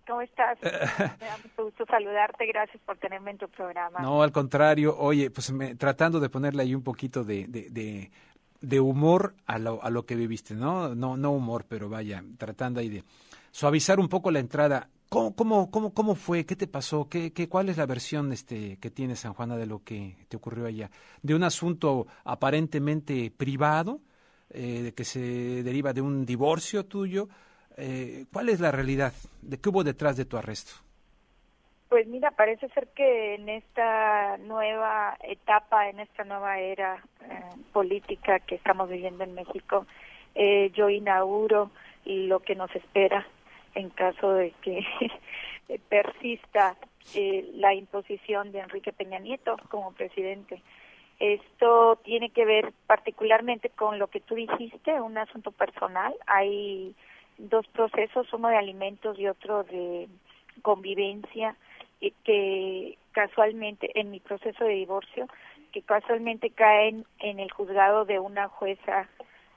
¿Cómo estás? Me da mucho gusto saludarte, gracias por tenerme en tu programa. No, al contrario, oye, pues tratando de ponerle ahí un poquito de humor a lo que viviste, ¿no? No humor, pero vaya, tratando ahí de suavizar un poco la entrada. ¿Cómo fue? ¿Qué te pasó? ¿Cuál es la versión que tiene San Juana de lo que te ocurrió allá? De un asunto aparentemente privado, que se deriva de un divorcio tuyo. ¿Cuál es la realidad? ¿De qué hubo detrás de tu arresto? Pues mira, parece ser que en esta nueva etapa, en esta nueva era política que estamos viviendo en México, yo inauguro lo que nos espera en caso de que persista la imposición de Enrique Peña Nieto como presidente. Esto tiene que ver particularmente con lo que tú dijiste, un asunto personal. Hay 2 procesos, uno de alimentos y otro de convivencia, que casualmente, en mi proceso de divorcio, que casualmente caen en el juzgado de una jueza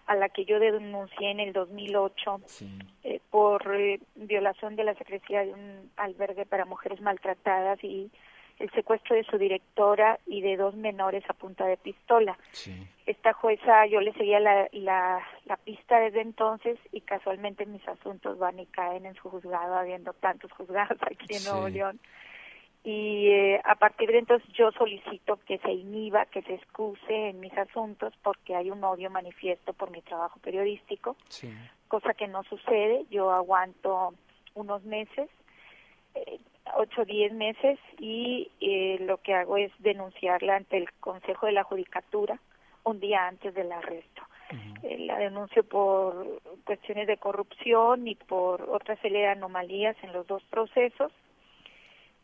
a la que yo denuncié en el 2008, sí, por violación de la secrecía de un albergue para mujeres maltratadas y el secuestro de su directora y de 2 menores a punta de pistola. Sí. Esta jueza, yo le seguía la pista desde entonces, y casualmente mis asuntos van y caen en su juzgado, habiendo tantos juzgados aquí en Nuevo León. Y a partir de entonces yo solicito que se inhiba, que se excuse en mis asuntos, porque hay un odio manifiesto por mi trabajo periodístico, sí, cosa que no sucede. Yo aguanto unos meses, 8 o 10 meses, y lo que hago es denunciarla ante el Consejo de la Judicatura un día antes del arresto. Uh-huh. La denuncio por cuestiones de corrupción y por otra serie de anomalías en los 2 procesos.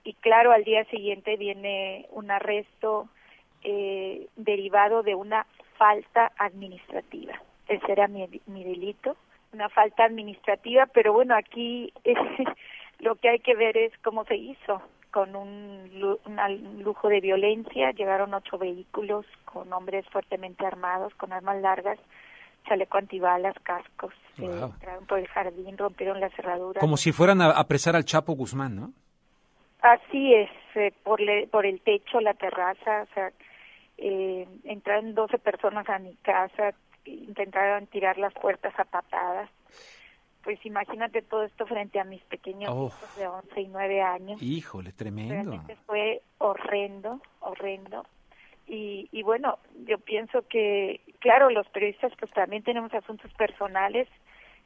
Y claro, al día siguiente viene un arresto derivado de una falta administrativa. Ese era mi delito, una falta administrativa, pero bueno, aquí lo que hay que ver es cómo se hizo, con un lujo de violencia. Llegaron 8 vehículos con hombres fuertemente armados, con armas largas, chaleco antibalas, cascos, Wow. entraron por el jardín, rompieron la cerradura. Como si fueran a apresar al Chapo Guzmán, ¿no? Así es, por el techo, la terraza, o sea, entraron 12 personas a mi casa, intentaron tirar las puertas a patadas. Pues imagínate todo esto frente a mis pequeños hijos de 11 y 9 años. Híjole, tremendo. Realmente fue horrendo. Y bueno, yo pienso que, claro, los periodistas pues también tenemos asuntos personales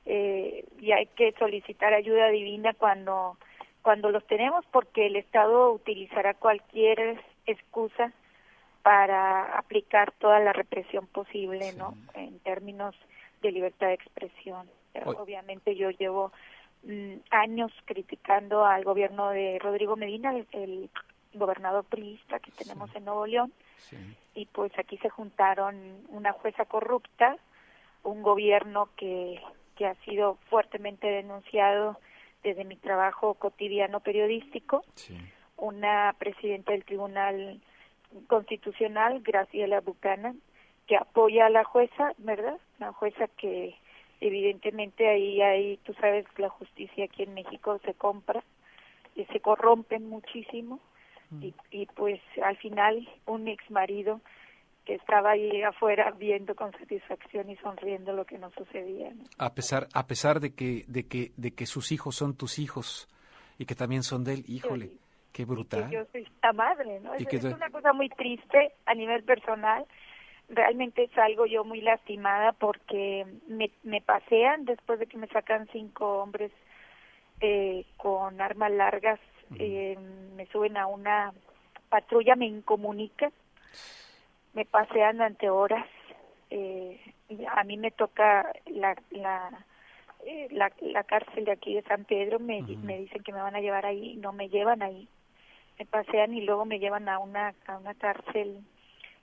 y hay que solicitar ayuda divina cuando los tenemos, porque el Estado utilizará cualquier excusa para aplicar toda la represión posible, sí, ¿no? En términos de libertad de expresión. Obviamente yo llevo años criticando al gobierno de Rodrigo Medina, el gobernador priista que tenemos, sí, en Nuevo León, sí, y pues aquí se juntaron una jueza corrupta, un gobierno que ha sido fuertemente denunciado desde mi trabajo cotidiano periodístico, sí, una presidenta del Tribunal Constitucional, Graciela Buchanan, que apoya a la jueza, ¿verdad? Una jueza que evidentemente ahí tú sabes, la justicia aquí en México se compra, y se corrompen muchísimo, y pues al final un ex marido que estaba ahí afuera viendo con satisfacción y sonriendo lo que no sucedía, ¿no? A pesar de que sus hijos son tus hijos y que también son de él, híjole, sí, qué brutal. Yo soy esta madre, ¿no? Es una cosa muy triste a nivel personal. Realmente salgo yo muy lastimada porque me pasean después de que me sacan 5 hombres con armas largas, me suben a una patrulla, me incomunican, me pasean durante horas, a mí me toca la cárcel de aquí de San Pedro, me dicen que me van a llevar ahí, no me llevan ahí, me pasean y luego me llevan a una cárcel,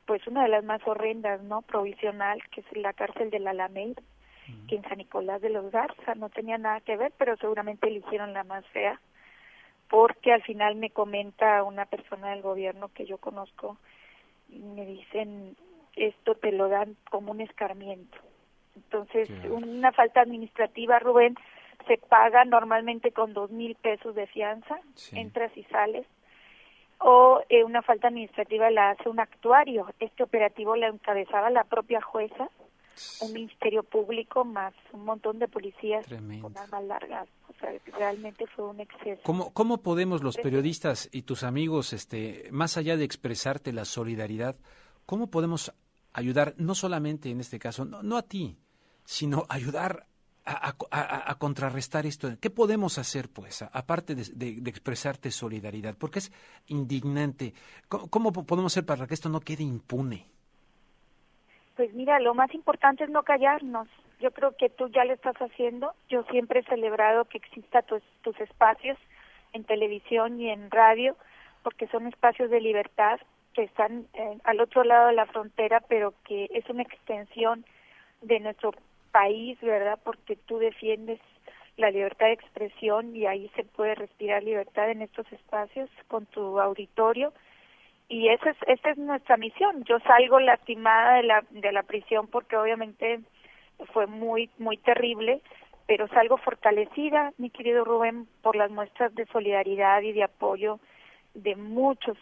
pues una de las más horrendas, ¿no? Provisional, que es la cárcel de la Alameda, que en San Nicolás de los Garza no tenía nada que ver, pero seguramente eligieron la más fea, porque al final me comenta una persona del gobierno que yo conozco, y me dicen, esto te lo dan como un escarmiento. Entonces, una falta administrativa, Rubén, se paga normalmente con 2,000 pesos de fianza, sí, entras y sales, o una falta administrativa la hace un actuario. Este operativo la encabezaba la propia jueza, un ministerio público más un montón de policías. Tremendo. Con armas largas. O sea, realmente fue un exceso. ¿Cómo podemos los periodistas y tus amigos, más allá de expresarte la solidaridad, cómo podemos ayudar, no solamente en este caso, no a ti, sino ayudar a contrarrestar esto? ¿Qué podemos hacer, pues, aparte de expresarte solidaridad? Porque es indignante. ¿Cómo podemos hacer para que esto no quede impune? Pues mira, lo más importante es no callarnos. Yo creo que tú ya lo estás haciendo. Yo siempre he celebrado que exista tus espacios en televisión y en radio, porque son espacios de libertad que están al otro lado de la frontera, pero que es una extensión de nuestro país, ¿verdad? Porque tú defiendes la libertad de expresión y ahí se puede respirar libertad en estos espacios con tu auditorio. Y esta es nuestra misión. Yo salgo lastimada de la prisión porque obviamente fue muy muy terrible, pero salgo fortalecida, mi querido Rubén, por las muestras de solidaridad y de apoyo de muchos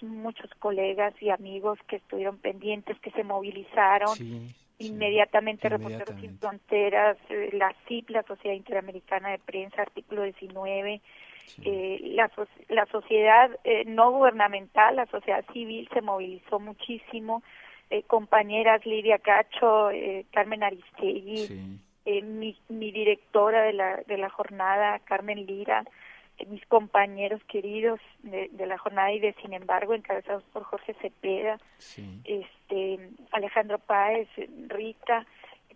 colegas y amigos que estuvieron pendientes, que se movilizaron. Sí, inmediatamente. Reporteros Sin Fronteras, la CIP, la Sociedad Interamericana de Prensa, artículo 19, sí, la sociedad no gubernamental, la sociedad civil se movilizó muchísimo, compañeras Lidia Cacho, Carmen Aristegui, sí, mi directora de la jornada, Carmen Lira, mis compañeros queridos de la jornada y de Sin embargo, encabezados por Jorge Cepeda, sí, Alejandro Páez, Rita,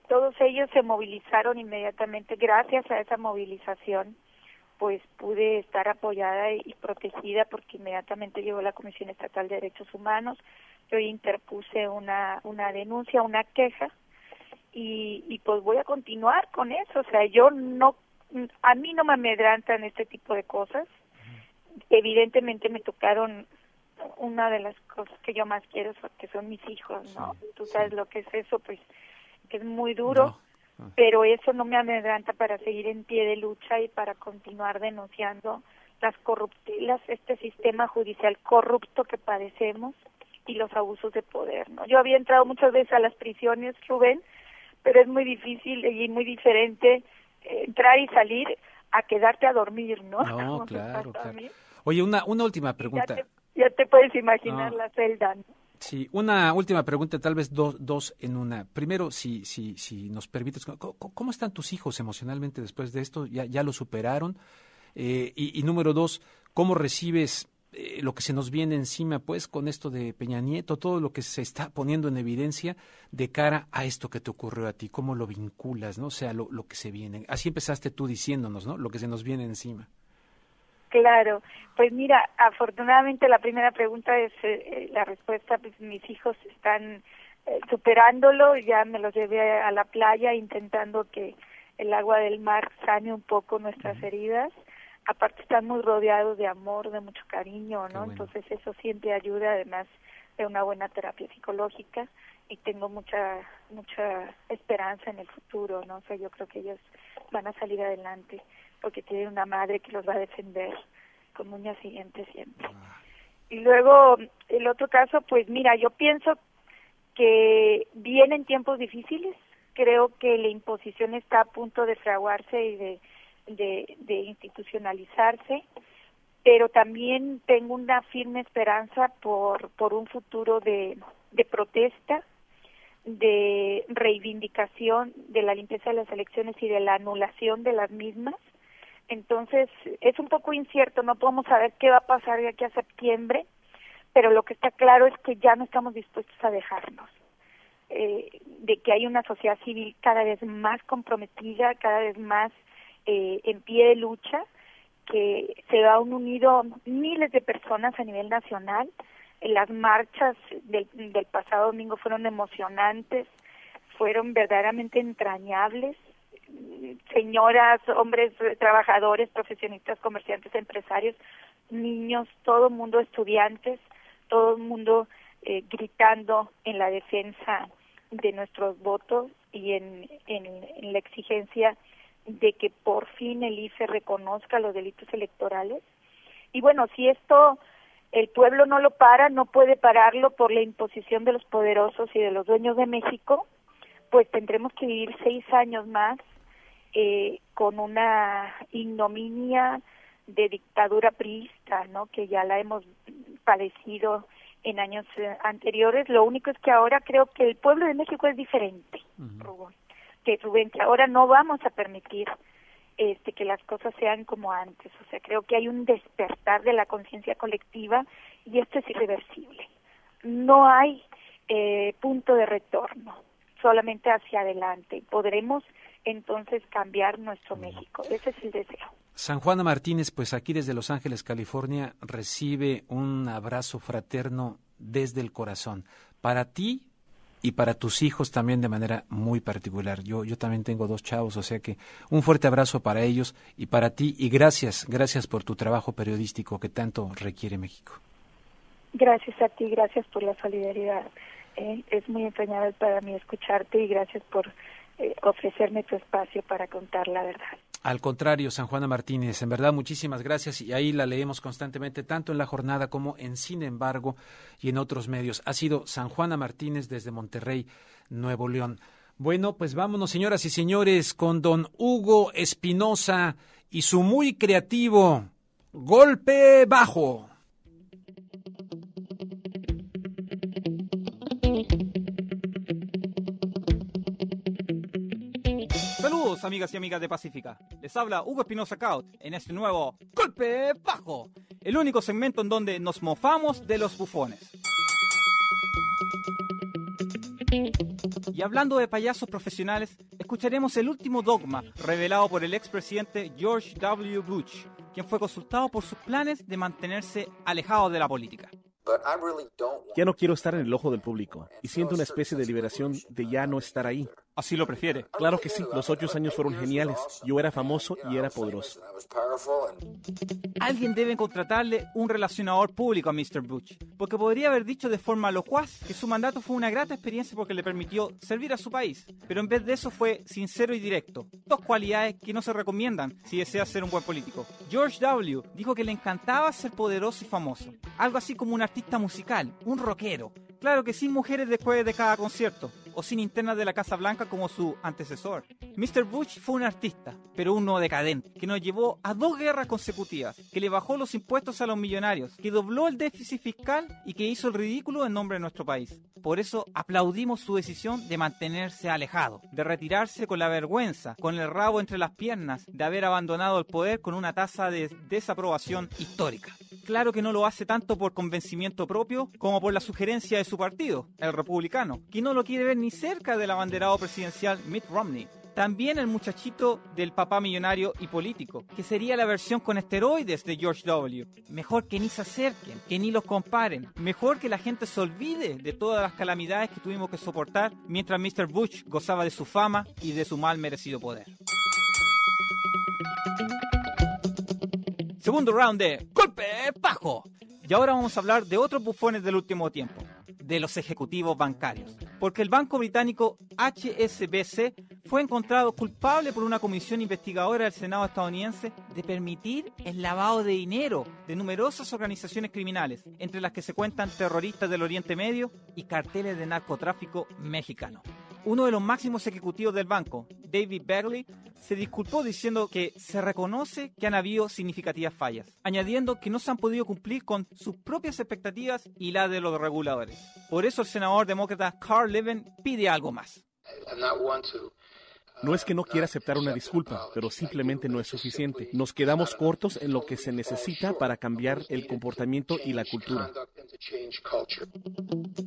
todos ellos se movilizaron inmediatamente. Gracias a esa movilización, pues pude estar apoyada y protegida porque inmediatamente llegó la Comisión Estatal de Derechos Humanos. Yo interpuse una denuncia, una queja y pues voy a continuar con eso. O sea, a mí no me amedrantan este tipo de cosas. Evidentemente me tocaron una de las cosas que yo más quiero, que son mis hijos, ¿no? Sí, tú sabes, sí, lo que es eso, pues, que es muy duro. pero eso no me amedrenta para seguir en pie de lucha y para continuar denunciando este sistema judicial corrupto que padecemos y los abusos de poder, ¿no? Yo había entrado muchas veces a las prisiones, Rubén, pero es muy difícil y muy diferente entrar y salir a quedarte a dormir, ¿no? No, claro. Oye, una última pregunta. Ya te puedes imaginar la celda, ¿no? Sí, una última pregunta, tal vez dos en una. Primero, si nos permites, ¿cómo están tus hijos emocionalmente después de esto? ¿Ya lo superaron? Y número 2, ¿cómo recibes lo que se nos viene encima, pues, con esto de Peña Nieto, todo lo que se está poniendo en evidencia de cara a esto que te ocurrió a ti? ¿Cómo lo vinculas, no? O sea, lo que se viene. Así empezaste tú diciéndonos, ¿no? Lo que se nos viene encima. Claro, pues mira, afortunadamente la primera pregunta es la respuesta, pues mis hijos están superándolo, ya me los llevé a la playa intentando que el agua del mar sane un poco nuestras heridas. Aparte están muy rodeados de amor, de mucho cariño, ¿no? Bueno. Entonces eso siempre ayuda, además de una buena terapia psicológica, y tengo mucha esperanza en el futuro, ¿no? O sea, yo creo que ellos van a salir adelante porque tienen una madre que los va a defender con uñas y dientes siempre. Y luego, el otro caso, pues mira, yo pienso que vienen tiempos difíciles, creo que la imposición está a punto de fraguarse y de institucionalizarse, pero también tengo una firme esperanza por un futuro de protesta, de reivindicación de la limpieza de las elecciones y de la anulación de las mismas. Entonces, es un poco incierto, no podemos saber qué va a pasar de aquí a septiembre, pero lo que está claro es que ya no estamos dispuestos a dejarnos, de que hay una sociedad civil cada vez más comprometida, cada vez más en pie de lucha, que se han unido miles de personas a nivel nacional. Las marchas del pasado domingo fueron emocionantes, fueron verdaderamente entrañables. Señoras, hombres, trabajadores, profesionistas, comerciantes, empresarios, niños, todo el mundo, estudiantes, todo el mundo gritando en la defensa de nuestros votos y en la exigencia de que por fin el IFE reconozca los delitos electorales. Y bueno, si esto el pueblo no lo para, no puede pararlo por la imposición de los poderosos y de los dueños de México, pues tendremos que vivir 6 años más con una ignominia de dictadura priista, ¿no? Que ya la hemos padecido en años anteriores. Lo único es que ahora creo que el pueblo de México es diferente, Rubén, que ahora no vamos a permitir que las cosas sean como antes. O sea, creo que hay un despertar de la conciencia colectiva y esto es irreversible. No hay punto de retorno, solamente hacia adelante. Podremos entonces cambiar nuestro México. Ese es el deseo. San Juana Martínez, pues aquí desde Los Ángeles, California, recibe un abrazo fraterno desde el corazón. Para ti y para tus hijos también de manera muy particular. Yo también tengo 2 chavos, o sea que un fuerte abrazo para ellos y para ti, y gracias por tu trabajo periodístico que tanto requiere México. Gracias a ti, gracias por la solidaridad. Es muy entrañable para mí escucharte y gracias por ofrecerme tu espacio para contar la verdad. Al contrario, San Juana Martínez, en verdad muchísimas gracias, y ahí la leemos constantemente, tanto en La Jornada como en Sin Embargo y en otros medios. Ha sido San Juana Martínez desde Monterrey, Nuevo León. Bueno, pues vámonos, señoras y señores, con don Hugo Espinosa y su muy creativo Golpe Bajo. Saludos, amigas y amigas de Pacífica. Les habla Hugo Espinosa Caut en este nuevo Golpe Bajo, el único segmento en donde nos mofamos de los bufones. Y hablando de payasos profesionales, escucharemos el último dogma revelado por el expresidente George W. Bush, quien fue consultado por sus planes de mantenerse alejado de la política. Ya no quiero estar en el ojo del público y siento una especie de liberación de ya no estar ahí. Así lo prefiere. Claro que sí, los 8 años fueron geniales. Yo era famoso y era poderoso. Alguien debe contratarle un relacionador público a Mr. Bush, porque podría haber dicho de forma locuaz que su mandato fue una grata experiencia porque le permitió servir a su país, pero en vez de eso fue sincero y directo, dos cualidades que no se recomiendan si desea ser un buen político. George W. dijo que le encantaba ser poderoso y famoso, algo así como un artista musical, un rockero, claro que sin mujeres después de cada concierto, o sin internas de la Casa Blanca como su antecesor. Mr. Bush fue un artista, pero uno decadente, que nos llevó a 2 guerras consecutivas, que le bajó los impuestos a los millonarios, que dobló el déficit fiscal y que hizo el ridículo en nombre de nuestro país. Por eso aplaudimos su decisión de mantenerse alejado, de retirarse con la vergüenza, con el rabo entre las piernas, de haber abandonado el poder con una tasa de desaprobación histórica. Claro que no lo hace tanto por convencimiento propio como por la sugerencia de su partido, el republicano, que no lo quiere ver ni cerca del abanderado presidencial Mitt Romney. También el muchachito del papá millonario y político, que sería la versión con esteroides de George W. Mejor que ni se acerquen, que ni los comparen. Mejor que la gente se olvide de todas las calamidades que tuvimos que soportar mientras Mr. Bush gozaba de su fama y de su mal merecido poder. Segundo round de Golpe Bajo. Y ahora vamos a hablar de otros bufones del último tiempo, de los ejecutivos bancarios. Porque el banco británico HSBC fue encontrado culpable por una comisión investigadora del Senado estadounidense de permitir el lavado de dinero de numerosas organizaciones criminales, entre las que se cuentan terroristas del Oriente Medio y carteles de narcotráfico mexicano. Uno de los máximos ejecutivos del banco, David Bagley, se disculpó diciendo que se reconoce que han habido significativas fallas, añadiendo que no se han podido cumplir con sus propias expectativas y las de los reguladores. Por eso el senador demócrata Carl Levin pide algo más. No es que no quiera aceptar una disculpa, pero simplemente no es suficiente. Nos quedamos cortos en lo que se necesita para cambiar el comportamiento y la cultura.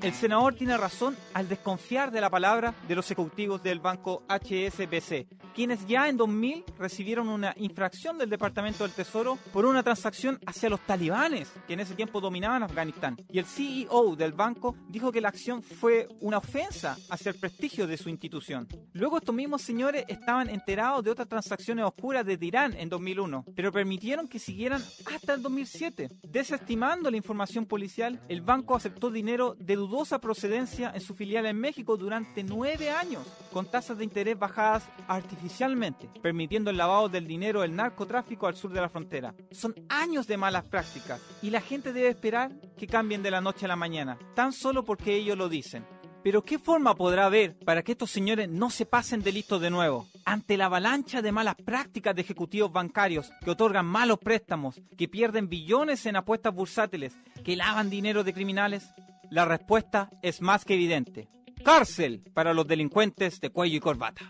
El senador tiene razón al desconfiar de la palabra de los ejecutivos del banco HSBC, quienes ya en 2000 recibieron una infracción del Departamento del Tesoro por una transacción hacia los talibanes, que en ese tiempo dominaban Afganistán. Y el CEO del banco dijo que la acción fue una ofensa hacia el prestigio de su institución. Luego estos mismos señores estaban enterados de otras transacciones oscuras desde Irán en 2001, pero permitieron que siguieran hasta el 2007. Desestimando la información policial, el banco aceptó dinero de dudosa procedencia en su filial en México durante 9 años, con tasas de interés bajadas artificialmente, permitiendo el lavado del dinero del narcotráfico al sur de la frontera. Son años de malas prácticas y la gente debe esperar que cambien de la noche a la mañana, tan solo porque ellos lo dicen. Pero ¿qué forma podrá haber para que estos señores no se pasen de listos de nuevo? Ante la avalancha de malas prácticas de ejecutivos bancarios que otorgan malos préstamos, que pierden billones en apuestas bursátiles, que lavan dinero de criminales, la respuesta es más que evidente. Cárcel para los delincuentes de cuello y corbata.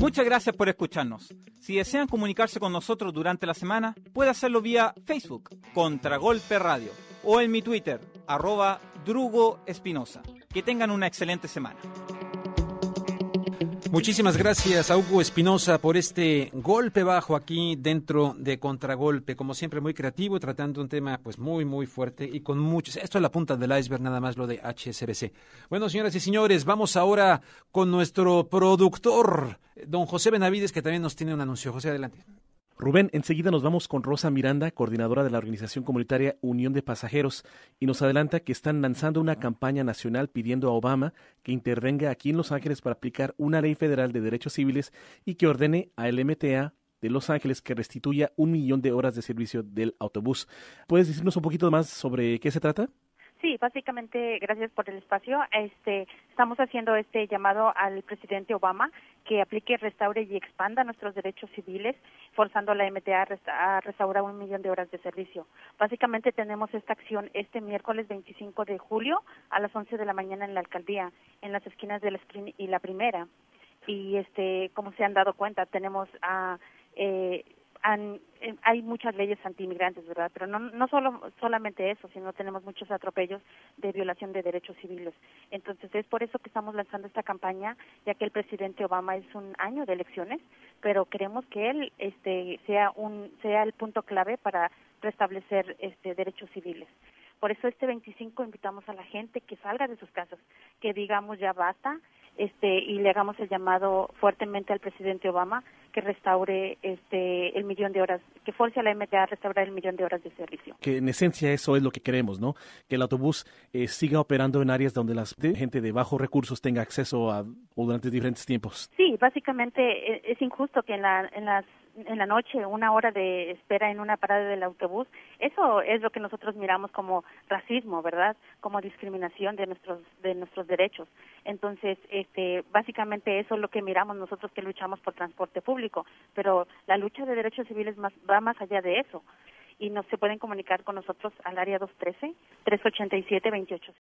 Muchas gracias por escucharnos. Si desean comunicarse con nosotros durante la semana, puede hacerlo vía Facebook, Contragolpe Radio, o en mi Twitter, @DrugoEspinosa. Que tengan una excelente semana. Muchísimas gracias a Hugo Espinosa por este golpe bajo aquí dentro de Contragolpe. Como siempre, muy creativo, tratando un tema pues muy fuerte y con muchos. Esto es la punta del iceberg, nada más lo de HSBC. Bueno, señoras y señores, vamos ahora con nuestro productor, don José Benavides, que también nos tiene un anuncio. José, adelante. Rubén, enseguida nos vamos con Rosa Miranda, coordinadora de la organización comunitaria Unión de Pasajeros, y nos adelanta que están lanzando una campaña nacional pidiendo a Obama que intervenga aquí en Los Ángeles para aplicar una ley federal de derechos civiles y que ordene al MTA de Los Ángeles que restituya 1 millón de horas de servicio del autobús. ¿Puedes decirnos un poquito más sobre qué se trata? Sí, básicamente, gracias por el espacio. Estamos haciendo este llamado al presidente Obama que aplique, restaure y expanda nuestros derechos civiles, forzando a la MTA a restaurar 1 millón de horas de servicio. Básicamente tenemos esta acción este miércoles 25 de julio a las 11 de la mañana en la alcaldía, en las esquinas de la Spring y la Primera. Y como se han dado cuenta, tenemos hay muchas leyes antiinmigrantes, ¿verdad? Pero no solamente eso, sino tenemos muchos atropellos de violación de derechos civiles. Entonces es por eso que estamos lanzando esta campaña, ya que el presidente Obama es un año de elecciones, pero queremos que él sea el punto clave para restablecer derechos civiles. Por eso este 25 invitamos a la gente que salga de sus casas, que digamos ya basta, y le hagamos el llamado fuertemente al presidente Obama que restaure el 1.000.000 de horas, que force a la MTA a restaurar el 1.000.000 de horas de servicio. Que en esencia eso es lo que queremos, ¿no? Que el autobús siga operando en áreas donde la gente de bajos recursos tenga acceso o durante diferentes tiempos. Sí, básicamente es injusto que en la noche, 1 hora de espera en una parada del autobús, eso es lo que nosotros miramos como racismo, ¿verdad? Como discriminación de nuestros derechos. Entonces, básicamente eso es lo que miramos nosotros que luchamos por transporte público, pero la lucha de derechos civiles va más allá de eso. Y se pueden comunicar con nosotros al área 213-387-28.